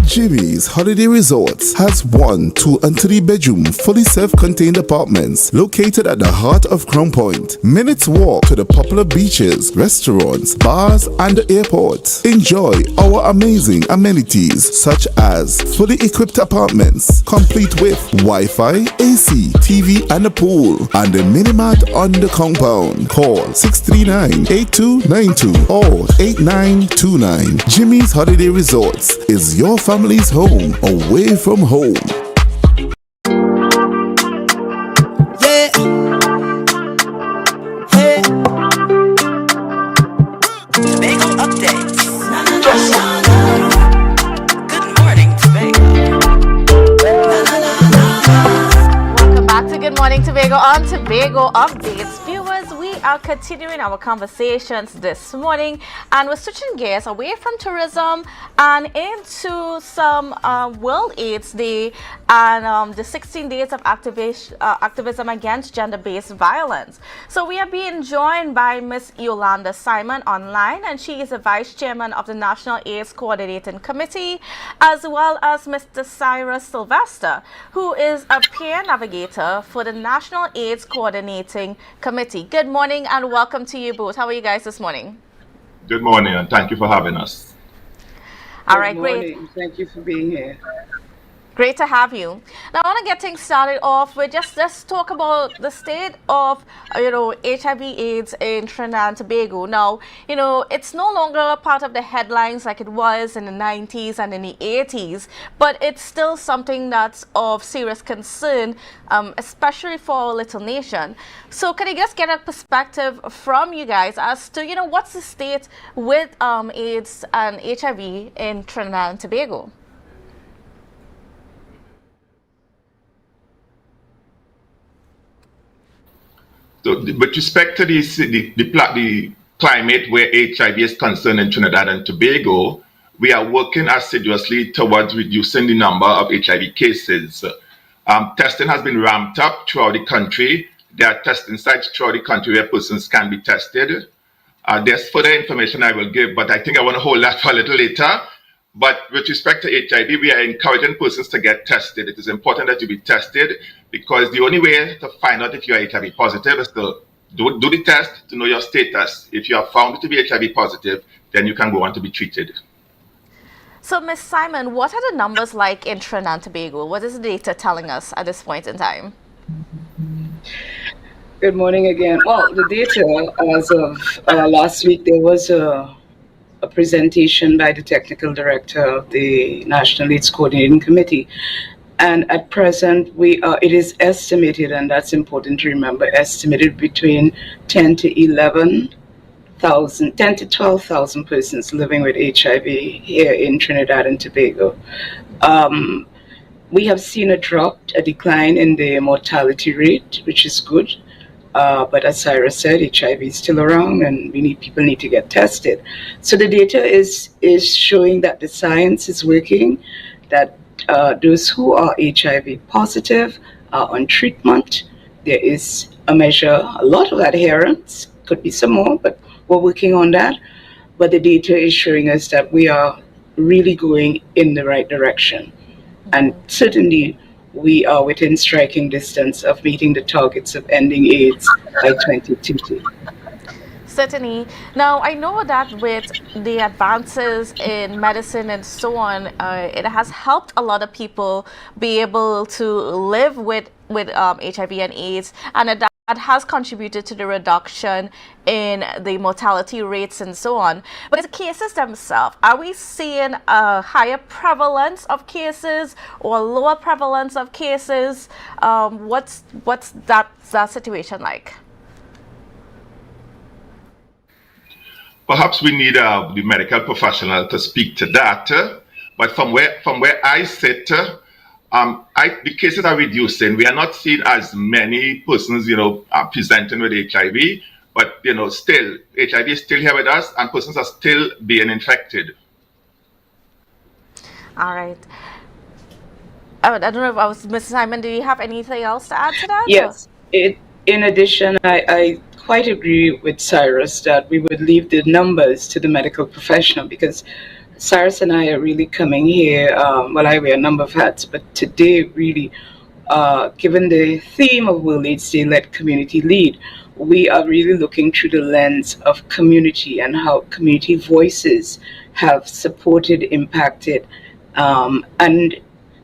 Jimmy's Holiday Resorts has 1, 2, and 3 bedroom fully self-contained apartments located at the heart of Crown Point. Minutes walk to the popular beaches, restaurants, bars, and the airport. Enjoy our amazing amenities such as fully equipped apartments, complete with Wi-Fi, AC, TV, and a pool, and a mini-mart on the compound. Call 639-8292 or 8929. Jimmy's Holiday Resorts is your family's home away from home. Yeah. Hey. Tobago updates. Good morning, Tobago. Welcome back to Good Morning Tobago on Tobago Updates. Viewers, we are continuing our conversations this morning, and we're switching gears away from tourism and into some World AIDS Day and the 16 days of activism against gender-based violence. So we are being joined by Miss Yolanda Simon online, and she is the Vice Chairman of the National AIDS Coordinating Committee, as well as Mr. Cyrus Sylvester, who is a peer navigator for the National AIDS Coordinating Committee. Good morning and welcome to you both. How are you guys this morning? Good morning and thank you for having us. All right, great. Thank you for being here. Great to have you. Now, I want to get things started off with let's talk about the state of, HIV/AIDS in Trinidad and Tobago. Now, it's no longer a part of the headlines like it was in the 90s and in the 80s, but it's still something that's of serious concern, especially for our little nation. So can I just get a perspective from you guys as to, what's the state with AIDS and HIV in Trinidad and Tobago? So, with respect to the climate where HIV is concerned in Trinidad and Tobago, we are working assiduously towards reducing the number of HIV cases. Testing has been ramped up throughout the country. There are testing sites throughout the country where persons can be tested. There's further information I will give, but I think I want to hold that for a little later. But with respect to HIV, we are encouraging persons to get tested. It is important that you be tested because the only way to find out if you are HIV positive is to do the test to know your status. If you are found to be HIV positive, then you can go on to be treated. So, Ms. Simon, what are the numbers like in Trinidad and Tobago? What is the data telling us at this point in time? Good morning again. Well, the data as of last week, there was a presentation by the technical director of the National AIDS Coordinating Committee. And at present, it is estimated, and that's important to remember, estimated between 10 to 11,000, 10 to 12,000 persons living with HIV here in Trinidad and Tobago. We have seen a decline in the mortality rate, which is good. But as Cyrus said, HIV is still around, and people need to get tested. So the data is showing that the science is working, that those who are HIV positive are on treatment. There is a lot of adherence, could be some more, but we're working on that. But the data is showing us that we are really going in the right direction. And certainly, we are within striking distance of meeting the targets of ending AIDS by 2020. Certainly. Now, I know that with the advances in medicine and so on, it has helped a lot of people be able to live with HIV and AIDS, and that has contributed to the reduction in the mortality rates and so on. But the cases themselves, are we seeing a higher prevalence of cases or lower prevalence of cases? What's that situation like? Perhaps we need the medical professional to speak to that. But from where I sit, the cases are reducing. We are not seeing as many persons, presenting with HIV, but still HIV is still here with us, and persons are still being infected. All right. I don't know if Mrs. Simon, do you have anything else to add to that? Yes. In addition, I quite agree with Cyrus that we would leave the numbers to the medical professional, because Cyrus and I are really coming here. I wear a number of hats, but today, really, given the theme of World AIDS Day, Let Community Lead, we are really looking through the lens of community and how community voices have supported, impacted, and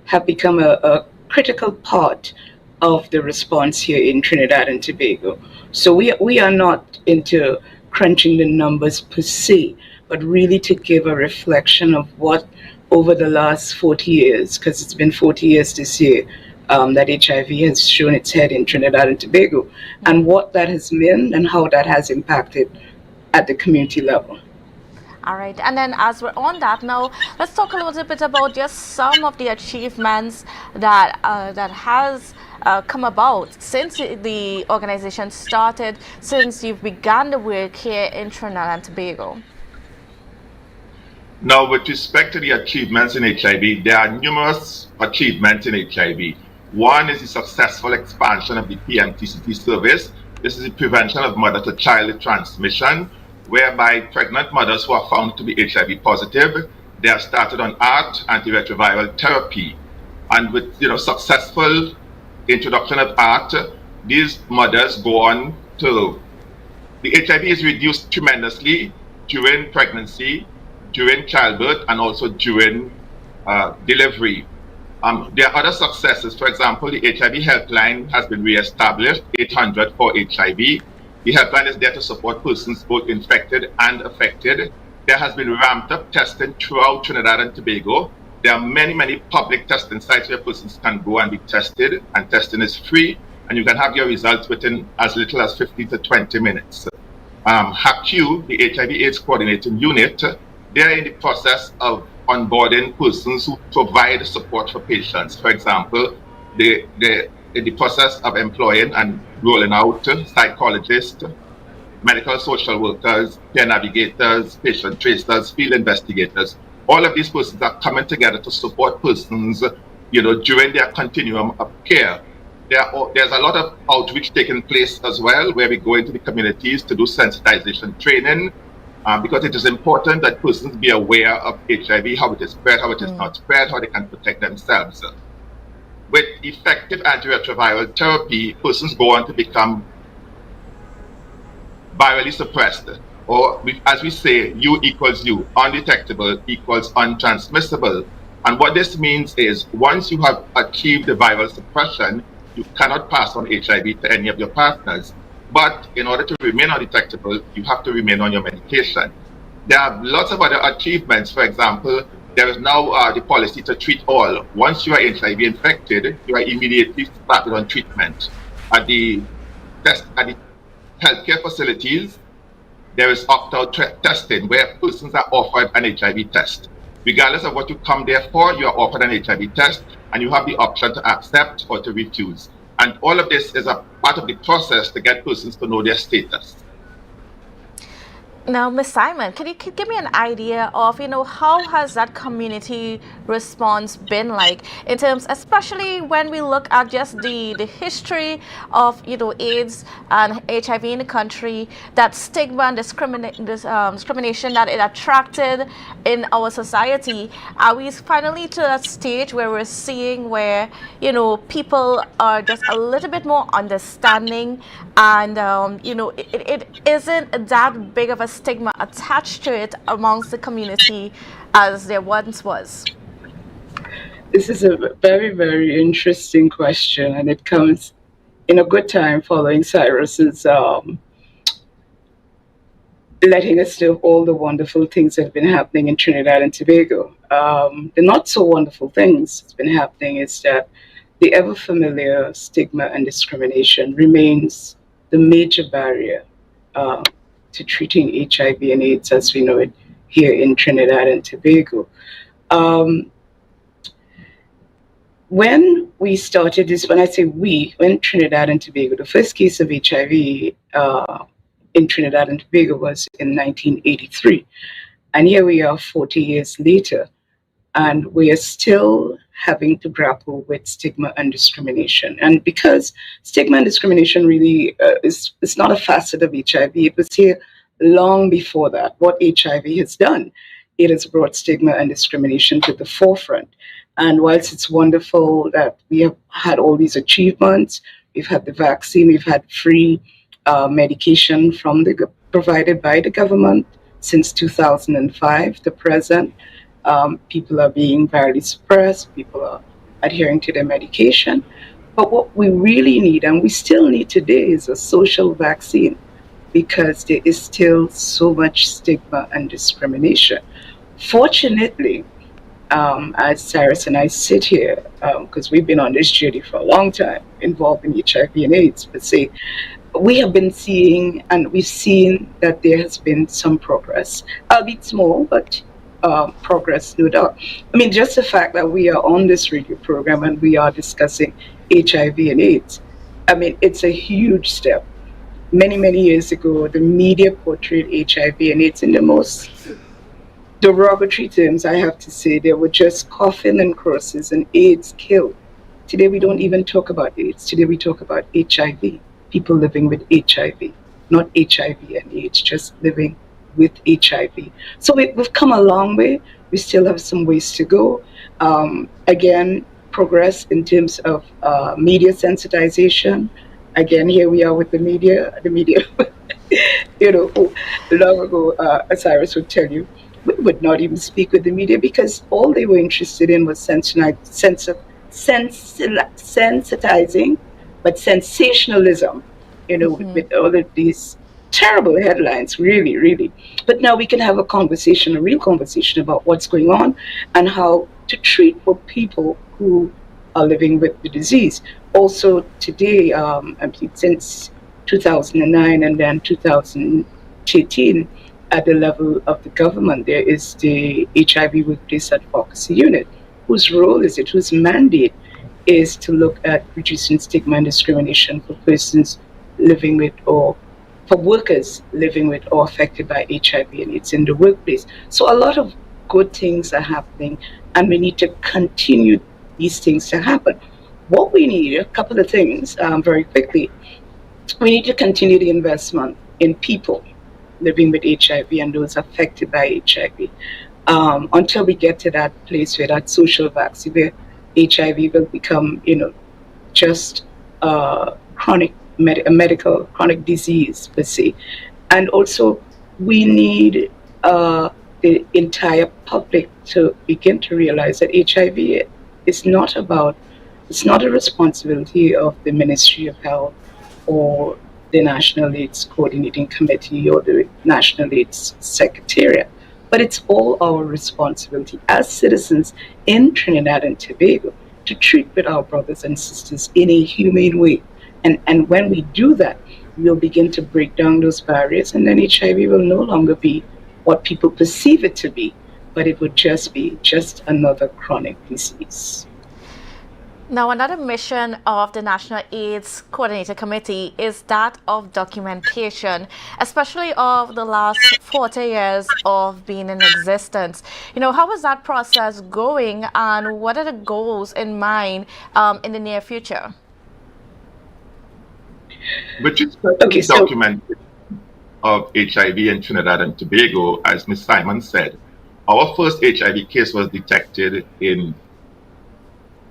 have become a critical part of the response here in Trinidad and Tobago. So we are not into crunching the numbers per se, but really to give a reflection of what over the last 40 years, because it's been 40 years this year, that HIV has shown its head in Trinidad and Tobago, and what that has meant and how that has impacted at the community level. All right, and then as we're on that now, let's talk a little bit about just some of the achievements that has come about since the organization started, since you've begun the work here in Trinidad and Tobago. Now, with respect to the achievements in HIV, there are numerous achievements in HIV. One is the successful expansion of the PMTCT service. This is the prevention of mother-to-child transmission, whereby pregnant mothers who are found to be HIV positive, they are started on ART, antiretroviral therapy. And with successful introduction of ART, these mothers go on to, the HIV is reduced tremendously during pregnancy, during childbirth, and also during delivery. There are other successes. For example, the HIV helpline has been re-established, 800 for HIV. The helpline is there to support persons both infected and affected. There has been ramped up testing throughout Trinidad and Tobago. There are many, many public testing sites where persons can go and be tested, and testing is free, and you can have your results within as little as 15 to 20 minutes. HACU, the HIV/AIDS coordinating unit, they are in the process of onboarding persons who provide support for patients. For example, they're in the process of employing and rolling out psychologists, medical social workers, care navigators, patient tracers, field investigators. All of these persons are coming together to support persons, during their continuum of care. There's a lot of outreach taking place as well, where we go into the communities to do sensitization training, because it is important that persons be aware of HIV, how it is spread, how it is not spread, how they can protect themselves. With effective antiretroviral therapy, persons go on to become virally suppressed, or as we say, U equals U, undetectable equals untransmissible. And what this means is once you have achieved the viral suppression, you cannot pass on HIV to any of your partners. But in order to remain undetectable, you have to remain on your medication. There are lots of other achievements. For example, there is now the policy to treat all. Once you are HIV infected, you are immediately started on treatment. At the healthcare facilities, there is opt-out testing where persons are offered an HIV test. Regardless of what you come there for, you are offered an HIV test and you have the option to accept or to refuse. And all of this is a part of the process to get persons to know their status. Now, Ms. Simon, can you give me an idea of, how has that community response been like in terms, especially when we look at just the history of, AIDS and HIV in the country, that stigma and discrimination that it attracted in our society? Are we finally to that stage where we're seeing where, people are just a little bit more understanding and, it isn't that big of a stigma attached to it amongst the community as there once was? This is a very, very interesting question, and it comes in a good time following Cyrus's letting us know all the wonderful things that have been happening in Trinidad and Tobago. The not so wonderful things that's been happening is that the ever familiar stigma and discrimination remains the major barrier to treating HIV and AIDS as we know it here in Trinidad and Tobago. When we started this, when I say we, when Trinidad and Tobago, the first case of HIV in Trinidad and Tobago was in 1983. And here we are 40 years later, and we are still having to grapple with stigma and discrimination. And because stigma and discrimination really is not a facet of HIV, it was here long before that. What HIV has done, it has brought stigma and discrimination to the forefront. And whilst it's wonderful that we have had all these achievements, we've had the vaccine, we've had free medication provided by the government since 2005 to present. People are being barely suppressed, people are adhering to their medication. But what we really need, and we still need today, is a social vaccine, because there is still so much stigma and discrimination. Fortunately, as Cyrus and I sit here, because we've been on this journey for a long time, involved in HIV and AIDS, but say, we have been seeing, and we've seen that there has been some progress, albeit small, but progress, no doubt. I mean, just the fact that we are on this radio program and we are discussing HIV and AIDS, I mean, it's a huge step. Many, many years ago, the media portrayed HIV and AIDS in the most derogatory terms, I have to say. They were just coffin and crosses and AIDS killed. Today, we don't even talk about AIDS. Today, we talk about HIV. People living with HIV, not HIV and AIDS, just living with HIV. So we've come a long way. We still have some ways to go. Again, progress in terms of media sensitization. Again, here we are with the media, long ago, Cyrus would tell you, we would not even speak with the media because all they were interested in was sensitizing, but sensationalism, with all of these terrible headlines, really, really. But now we can have a real conversation about what's going on and how to treat for people who are living with the disease. Also today, since 2009 and then 2013, at the level of the government, there is the HIV Workplace Advocacy Unit, whose role is it, whose mandate is to look at reducing stigma and discrimination for persons living with or for workers living with or affected by HIV and AIDS in the workplace. So a lot of good things are happening, and we need to continue these things to happen. What we need, a couple of things very quickly. We need to continue the investment in people living with HIV and those affected by HIV until we get to that place where that social vaccine, where HIV will become, just chronic medical chronic disease per se. And also we need the entire public to begin to realize that HIV is it's not a responsibility of the Ministry of Health or the National AIDS Coordinating Committee or the National AIDS Secretariat, but it's all our responsibility as citizens in Trinidad and Tobago to treat with our brothers and sisters in a humane way. And when we do that, we'll begin to break down those barriers, and then HIV will no longer be what people perceive it to be, but it would just be just another chronic disease. Now, another mission of the National AIDS Coordinator Committee is that of documentation, especially of the last 40 years of being in existence. How is that process going, and what are the goals in mind in the near future? With respect to the documentation of HIV in Trinidad and Tobago, as Ms. Simon said, our first HIV case was detected in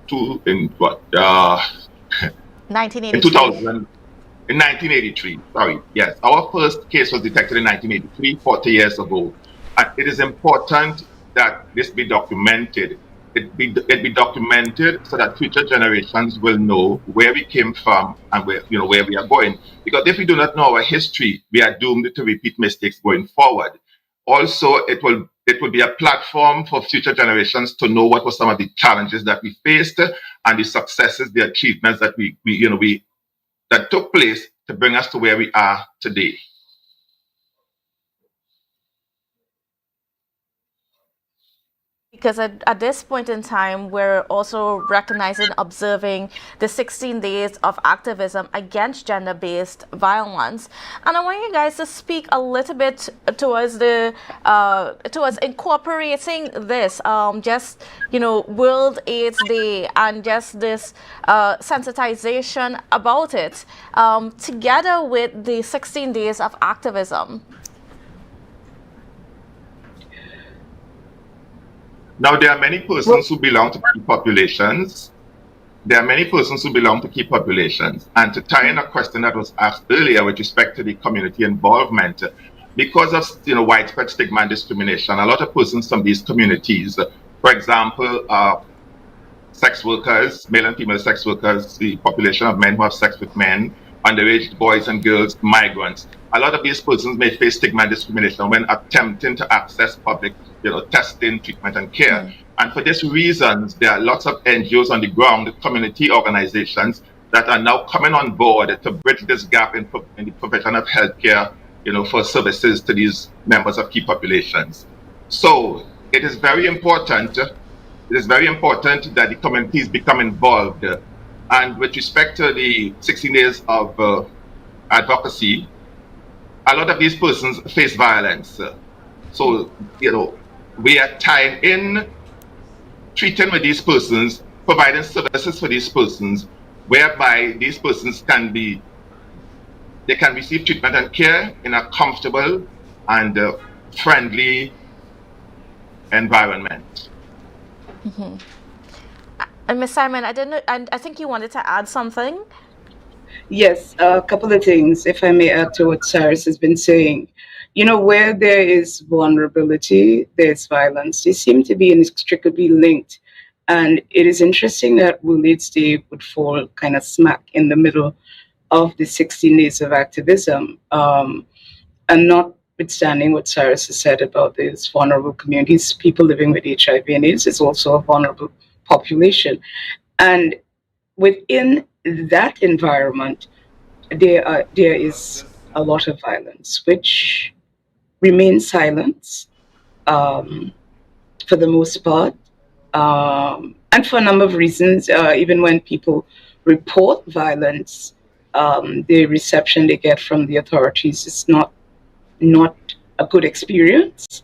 1983. Sorry, yes. Our first case was detected in 1983, 40 years ago. And it is important that this be documented. It be documented so that future generations will know where we came from and where we are going. Because if we do not know our history, we are doomed to repeat mistakes going forward. Also, it will be a platform for future generations to know what were some of the challenges that we faced and the successes, the achievements that that took place to bring us to where we are today. Because at this point in time, we're also recognizing, observing the 16 days of activism against gender-based violence. And I want you guys to speak a little bit towards towards incorporating this, World AIDS Day and just this sensitization about it, together with the 16 days of activism. Now, there are many persons who belong to key populations. And to tie in a question that was asked earlier with respect to the community involvement, because of widespread stigma and discrimination, a lot of persons from these communities, for example, sex workers, male and female sex workers, the population of men who have sex with men, underage boys and girls, migrants, a lot of these persons may face stigma and discrimination when attempting to access public testing, treatment, and care. And for these reasons, there are lots of NGOs on the ground, community organizations that are now coming on board to bridge this gap in the provision of healthcare, for services to these members of key populations. So it is very important. It is very important that the communities become involved. And with respect to the 16 days of advocacy, a lot of these persons face violence. So, we are tying in treating with these persons, providing services for these persons, whereby these persons can receive treatment and care in a comfortable and friendly environment. Mm-hmm. And Ms. Simon, I think you wanted to add something. Yes, a couple of things, if I may add to what Cyrus has been saying. Where there is vulnerability, there's violence. They seem to be inextricably linked. And it is interesting that World AIDS Day would fall kind of smack in the middle of the 16 days of activism. And notwithstanding what Cyrus has said about these vulnerable communities, people living with HIV and AIDS is also a vulnerable population. And within that environment, there is a lot of violence, which remains silent for the most part, and for a number of reasons. Even when people report violence, the reception they get from the authorities is not a good experience,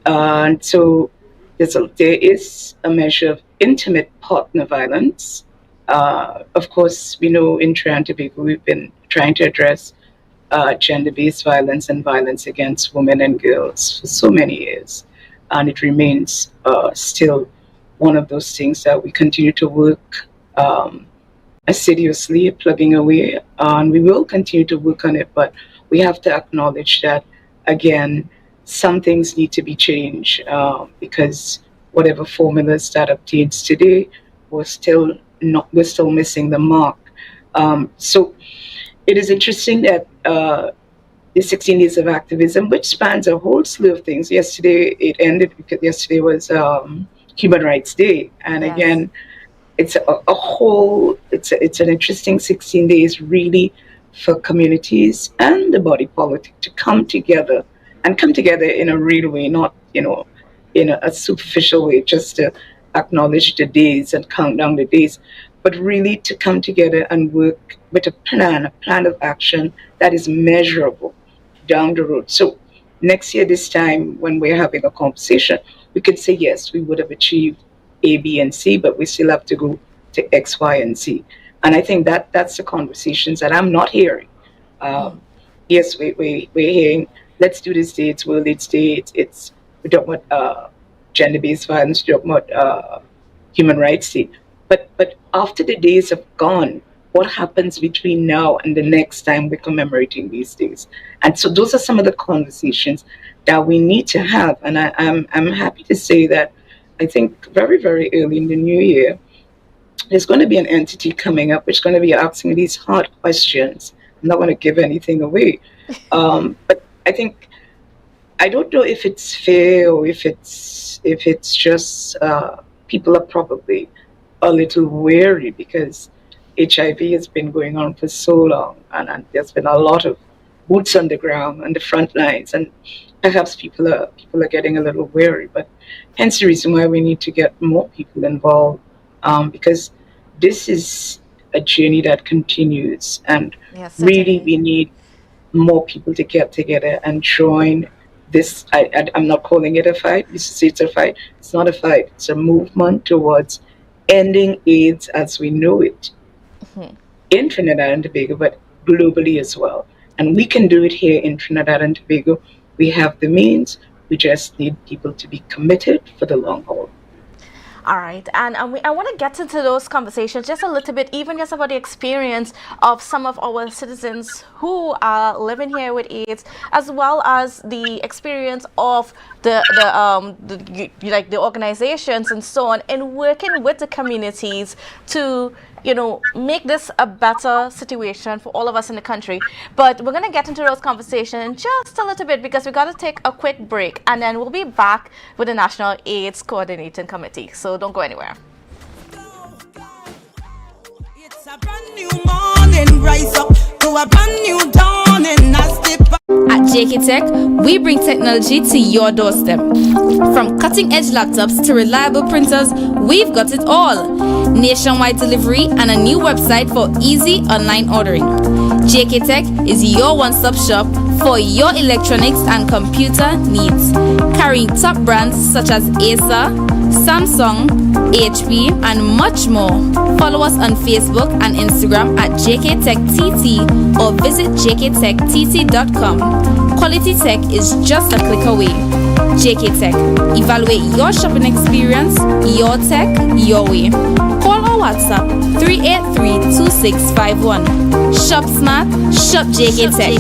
and so there is a measure of intimate partner violence. Of course, we know in Trinidad and Tobago we've been trying to address gender-based violence and violence against women and girls for so many years. And it remains still one of those things that we continue to work assiduously, plugging away. And we will continue to work on it, but we have to acknowledge that, again, some things need to be changed because whatever formulas that obtains today, we're still missing the mark. So it is interesting that the 16 days of activism, which spans a whole slew of things. Yesterday it ended because yesterday was Human Rights Day, and Yes. again, it's a whole. It's an interesting 16 days really for communities and the body politic to come together in a real way, not in a superficial way, just to acknowledge the days and count down the days, but really to come together and work with a plan of action that is measurable down the road. So next year, this time, when we're having a conversation, we could say, yes, we would have achieved A, B, and C, but we still have to go to X, Y, and Z. And I think that's the conversations that I'm not hearing. Yes, we're hearing, let's do this day, it's World AIDS Day, we talk about gender-based violence, we talk about Human Rights Day. But after the days have gone, what happens between now and the next time we're commemorating these days? And so those are some of the conversations that we need to have. And I'm happy to say that I think very, very early in the new year, there's going to be an entity coming up which is going to be asking these hard questions. I'm not going to give anything away. But I don't know if it's fair or if it's just people are probably a little wary because HIV has been going on for so long, and there's been a lot of boots on the ground and the front lines, and perhaps people are getting a little wary. But hence the reason why we need to get more people involved, because this is a journey that continues, and Yes, really we need more people to get together and join this. I'm not calling it a fight. It's a fight. It's not a fight. It's a movement towards ending AIDS as we know it in Trinidad and Tobago, but globally as well. And we can do it here in Trinidad and Tobago. We have the means. We just need people to be committed for the long haul. All right, and I want to get into those conversations just a little bit, even just about the experience of some of our citizens who are living here with AIDS, as well as the experience of the organizations and so on, in working with the communities to make this a better situation for all of us in the country. But we're going to get into those conversations in just a little bit because we got to take a quick break, and then we'll be back with the National AIDS Coordinating Committee. So don't go anywhere. It's a brand new morning, rise up to a brand new dawning. At JK Tech, we bring technology to your doorstep. From cutting-edge laptops to reliable printers, we've got it all. Nationwide delivery and a new website for easy online ordering. JK Tech is your one-stop shop for your electronics and computer needs. Carrying top brands such as Acer, Samsung, HP, and much more. Follow us on Facebook and Instagram at JKTechTT or visit jktechtt.com. Quality tech is just a click away. JK Tech. Evaluate your shopping experience, your tech, your way. Call or WhatsApp 383-2651. Shop smart, shop JK Tech.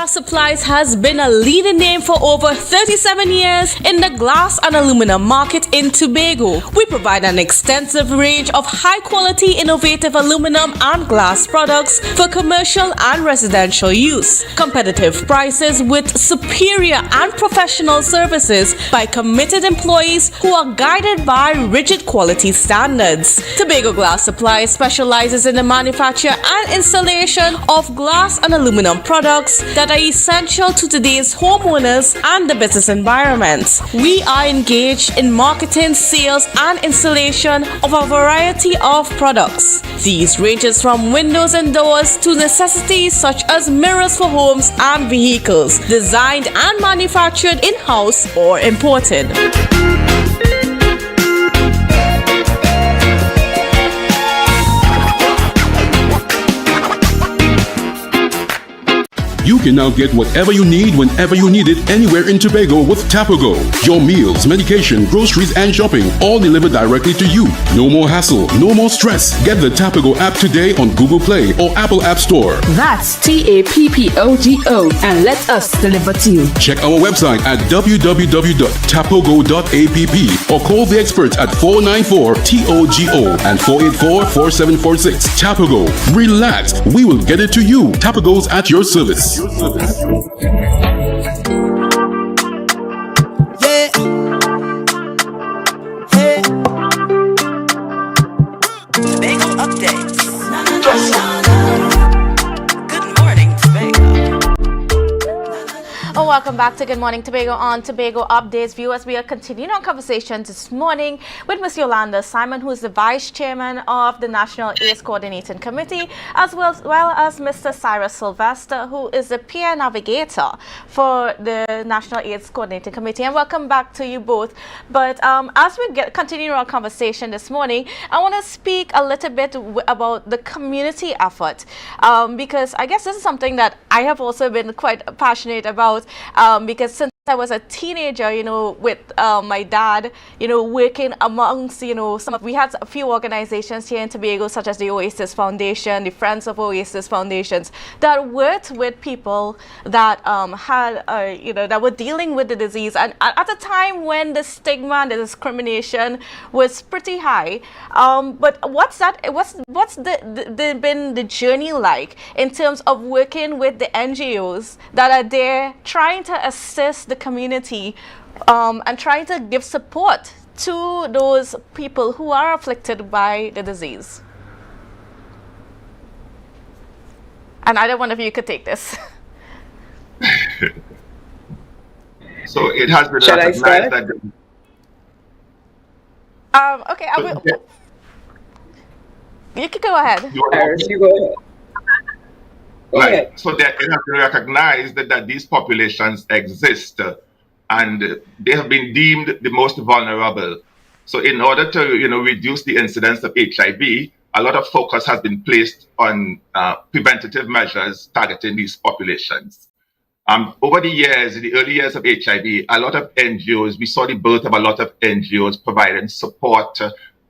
Supplies has been a leading name for over 37 years in the glass and aluminum market in Tobago. We provide an extensive range of high-quality, innovative aluminum and glass products for commercial and residential use. Competitive prices with superior and professional services by committed employees who are guided by rigid quality standards. Tobago Glass Supplies specializes in the manufacture and installation of glass and aluminum products that that are essential to today's homeowners and the business environment. We are engaged in marketing, sales, and installation of a variety of products. These ranges from windows and doors to necessities such as mirrors for homes and vehicles, designed and manufactured in-house or imported. You can now get whatever you need whenever you need it anywhere in Tobago with Tobago. Your meals, medication, groceries, and shopping all delivered directly to you. No more hassle, no more stress. Get the Tobago app today on Google Play or Apple App Store. That's TAPPOGO and let us deliver to you. Check our website at www.tapogo.app or call the experts at 494-TOGO and 484-4746. Tobago. Relax. We will get it to you. Tobago's at your service. Yeah. Hey. Tobago updates. Good morning, Tobago. Oh, welcome back to Good Morning Tobago on Tobago Updates. Viewers, we are continuing our conversation this morning with Ms. Yolanda Simon, who is the Vice Chairman of the National AIDS Coordinating Committee, as well as Mr. Cyrus Sylvester, who is the peer navigator for the National AIDS Coordinating Committee. And welcome back to you both. But as we continue our conversation this morning, I want to speak a little bit about the community effort, because I guess this is something that I have also been quite passionate about. Because since I was a teenager, with my dad, working amongst, we had a few organizations here in Tobago, such as the Oasis Foundation, the Friends of Oasis Foundations, that worked with people that had, that were dealing with the disease. And at a time when the stigma and the discrimination was pretty high. But what's been the journey like in terms of working with the NGOs that are there trying to assist the community and trying to give support to those people who are afflicted by the disease? And either one of you could take this. So it has been Shall I recognized start? that okay, I will. You can go ahead. You go ahead. Right. So that it has been recognized that these populations exist and they have been deemed the most vulnerable. So in order to reduce the incidence of HIV, a lot of focus has been placed on preventative measures targeting these populations. Over the years, in the early years of HIV, a lot of NGOs, we saw the birth of a lot of NGOs providing support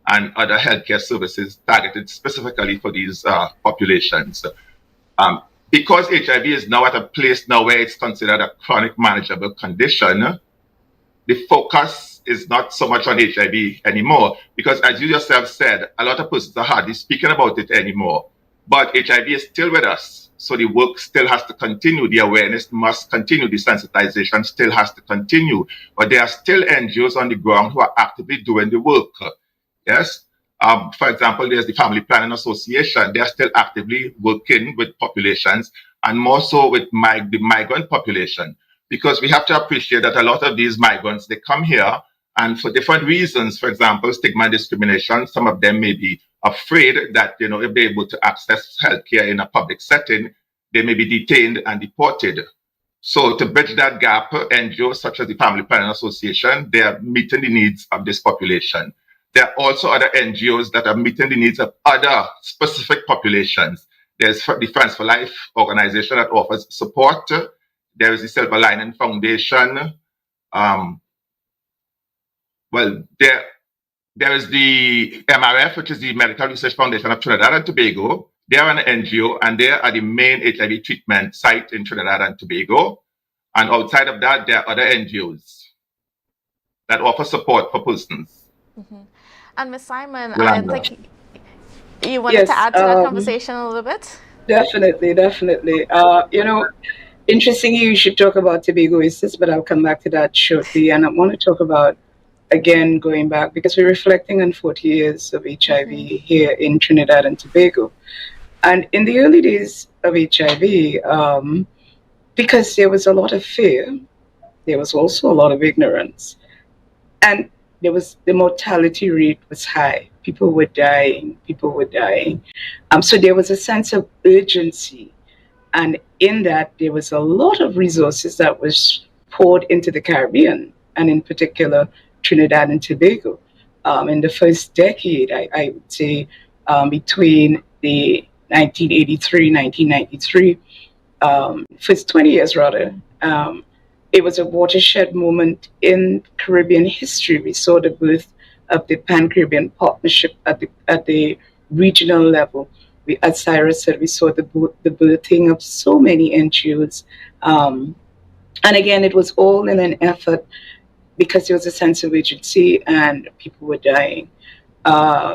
and other healthcare services targeted specifically for these populations. Because HIV is now at a place now where it's considered a chronic manageable condition, the focus is not so much on HIV anymore. Because as you yourself said, a lot of persons are hardly speaking about it anymore. But HIV is still with us. So the work still has to continue. The awareness must continue. The sensitization still has to continue. But there are still NGOs on the ground who are actively doing the work. Yes. For example, there's the Family Planning Association. They're still actively working with populations and more so with the migrant population, because we have to appreciate that a lot of these migrants, they come here and for different reasons, for example, stigma and discrimination, some of them may be afraid that, if they're able to access healthcare in a public setting, they may be detained and deported. So to bridge that gap, NGOs such as the Family Planning Association, they are meeting the needs of this population. There are also other NGOs that are meeting the needs of other specific populations. There's the Friends for Life organization that offers support. There is the Silver Lining Foundation. There is the MRF, which is the Medical Research Foundation of Trinidad and Tobago. They are an NGO, and they are the main HIV treatment site in Trinidad and Tobago. And outside of that, there are other NGOs that offer support for persons. Mm-hmm. And Ms. Simon, Yolanda. I think you wanted to add to that conversation a little bit? Definitely. Interesting you should talk about Tobago Oasis, but I'll come back to that shortly. And I want to talk about, again, going back, because we're reflecting on 40 years of HIV here in Trinidad and Tobago. And in the early days of HIV, because there was a lot of fear, there was also a lot of ignorance, and the mortality rate was high. People were dying. So there was a sense of urgency, and in that there was a lot of resources that was poured into the Caribbean, and in particular Trinidad and Tobago. In the first decade, I would say between the 1983, 1993, first 20 years rather, it was a watershed moment in Caribbean history. We saw the birth of the Pan-Caribbean Partnership at the regional level. As Cyrus said, we saw the birthing of so many NGOs. And again, it was all in an effort because there was a sense of urgency and people were dying.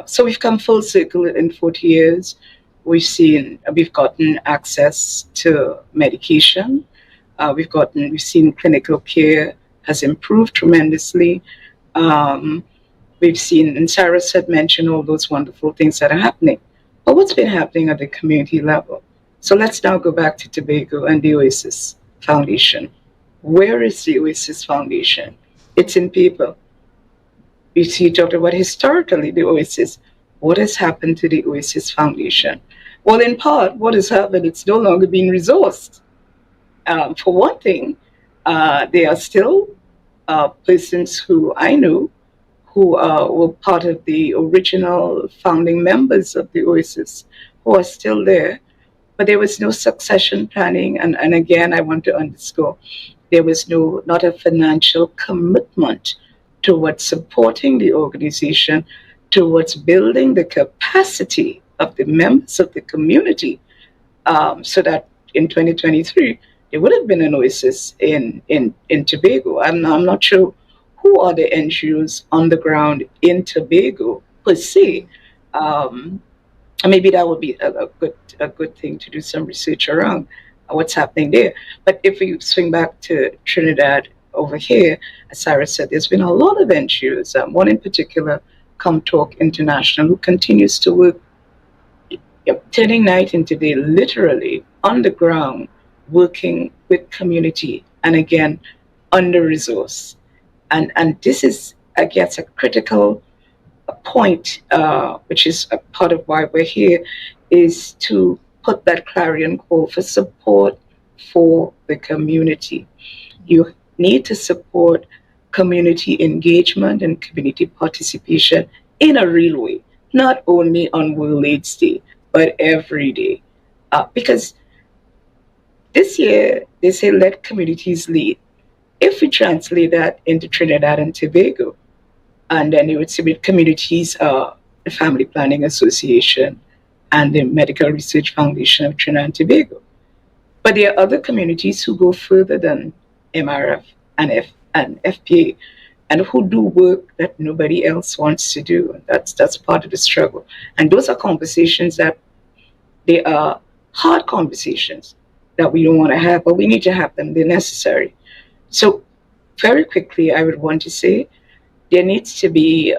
So we've come full circle in 40 years. We've gotten access to medication. We've seen clinical care has improved tremendously. We've seen, and Cyrus had mentioned all those wonderful things that are happening. But what's been happening at the community level? So let's now go back to Tobago and the Oasis Foundation. Where is the Oasis Foundation? It's in people. You see, you talked about historically the Oasis. What has happened to the Oasis Foundation? Well, in part, what has happened, it's no longer being resourced. For one thing, there are still persons who I know who were part of the original founding members of the Oasis who are still there, but there was no succession planning. And again, I want to underscore, there was not a financial commitment towards supporting the organization, towards building the capacity of the members of the community, so that in 2023, there would have been an Oasis in Tobago. I'm not sure who are the NGOs on the ground in Tobago per se. Maybe that would be a good thing to do some research around what's happening there. But if we swing back to Trinidad over here, as Sarah said, there's been a lot of NGOs. One in particular, Come Talk International, who continues to work turning night into day, literally on the ground, working with community, and again, under-resourced. And this is, I guess, a critical point, which is a part of why we're here, is to put that clarion call for support for the community. You need to support community engagement and community participation in a real way, not only on World AIDS Day, but every day. Because this year, they say, let communities lead. If we translate that into Trinidad and Tobago, and then you would see with communities, the Family Planning Association and the Medical Research Foundation of Trinidad and Tobago. But there are other communities who go further than MRF and FPA, and who do work that nobody else wants to do. And that's part of the struggle. And those are conversations that they are hard conversations that we don't want to have, but we need to have them. They're necessary. So very quickly, I would want to say there needs to be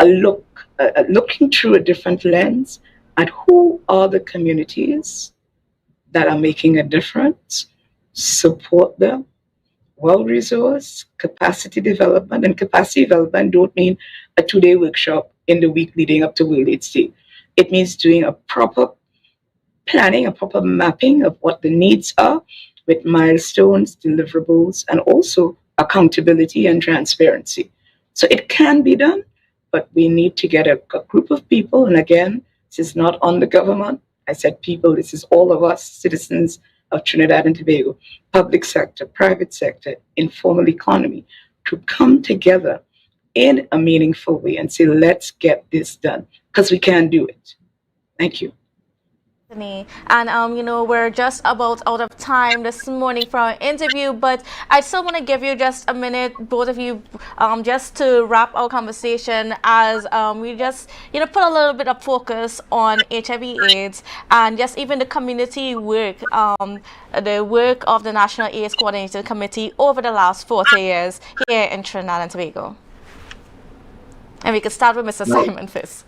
looking through a different lens at who are the communities that are making a difference, support them, well-resourced, capacity development. And capacity development don't mean a 2-day workshop in the week leading up to World AIDS Day. It means doing a proper planning, a proper mapping of what the needs are with milestones, deliverables, and also accountability and transparency. So it can be done, but we need to get a group of people. And again, this is not on the government. I said people, this is all of us, citizens of Trinidad and Tobago, public sector, private sector, informal economy, to come together in a meaningful way and say, let's get this done, because we can do it. Thank you. And we're just about out of time this morning for our interview, but I still want to give you just a minute, both of you, just to wrap our conversation as we just put a little bit of focus on HIV/AIDS and just even the community work, the work of the National AIDS Coordinating Committee over the last 40 years here in Trinidad and Tobago. And we could start with Mr. Simon first.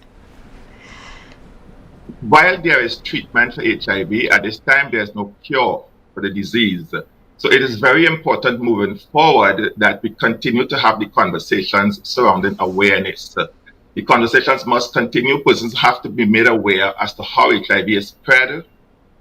while there is treatment for HIV, at this time there's no cure for the disease. So it is very important moving forward that we continue to have the conversations surrounding awareness. The conversations must continue. Persons have to be made aware as to how HIV is spread,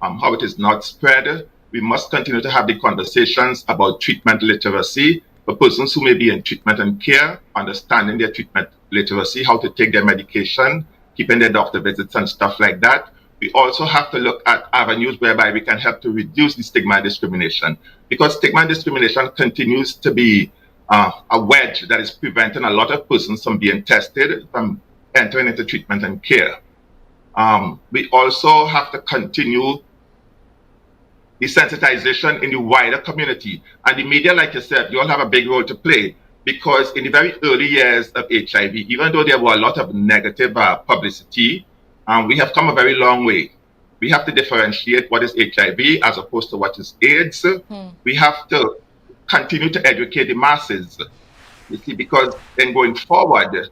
how it is not spread. We must continue to have the conversations about treatment literacy for persons who may be in treatment and care, understanding their treatment literacy, how to take their medication, keeping their doctor visits and stuff like that. We also have to look at avenues whereby we can help to reduce the stigma and discrimination, because stigma and discrimination continues to be a wedge that is preventing a lot of persons from being tested, from entering into treatment and care. We also have to continue desensitization in the wider community. And the media, like you said, you all have a big role to play, because in the very early years of HIV, even though there were a lot of negative publicity, we have come a very long way. We have to differentiate what is HIV as opposed to what is AIDS. We have to continue to educate the masses, you see, because in going forward,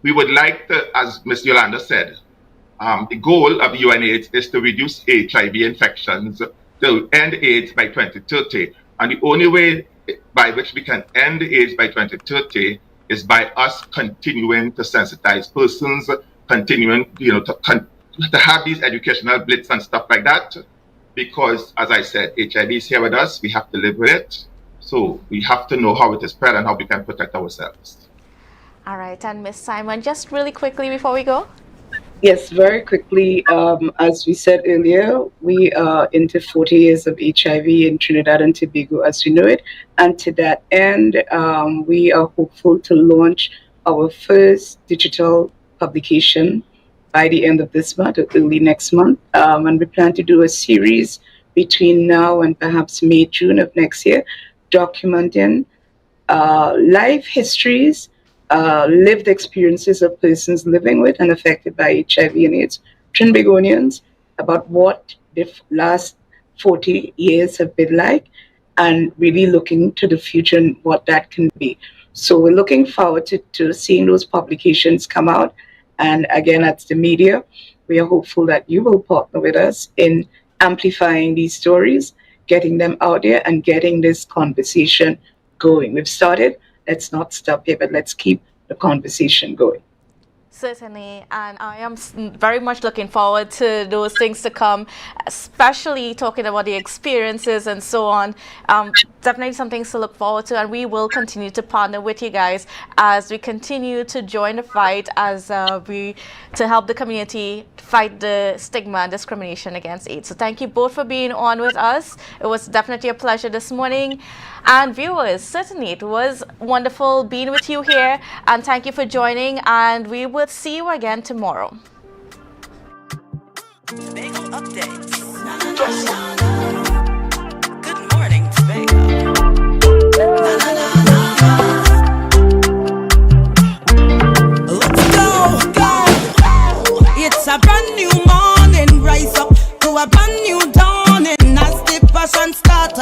we would like to, as Ms. Yolanda said, the goal of UNAIDS is to reduce HIV infections, to end AIDS by 2030. And the only way by which we can end AIDS by 2030 is by us continuing to sensitize persons, continuing, to have these educational blitz and stuff like that. Because, as I said, HIV is here with us. We have to live with it. So we have to know how it is spread and how we can protect ourselves. All right, and Ms. Simon, just really quickly before we go. Yes, very quickly. As we said earlier, we are into 40 years of HIV in Trinidad and Tobago as we know it. And to that end, we are hopeful to launch our first digital publication by the end of this month or early next month. And we plan to do a series between now and perhaps May, June of next year, documenting life histories, lived experiences of persons living with and affected by HIV and AIDS, Trinbagonians, about what the last 40 years have been like, and really looking to the future and what that can be. So we're looking forward to seeing those publications come out. And again, as the media, we are hopeful that you will partner with us in amplifying these stories, getting them out there, and getting this conversation going. We've started. Let's not stop here, but let's keep the conversation going. Certainly, and I am very much looking forward to those things to come, especially talking about the experiences and so on. Definitely some things to look forward to, and we will continue to partner with you guys as we continue to join the fight as to help the community fight the stigma and discrimination against AIDS. So thank you both for being on with us. It was definitely a pleasure this morning. And viewers, certainly it was wonderful being with you here, and thank you for joining, and we will see you again tomorrow. Tobago updates. Good morning, Tobago. Let's go. It's a brand new morning. Rise up to a brand new dawning as the passion starts.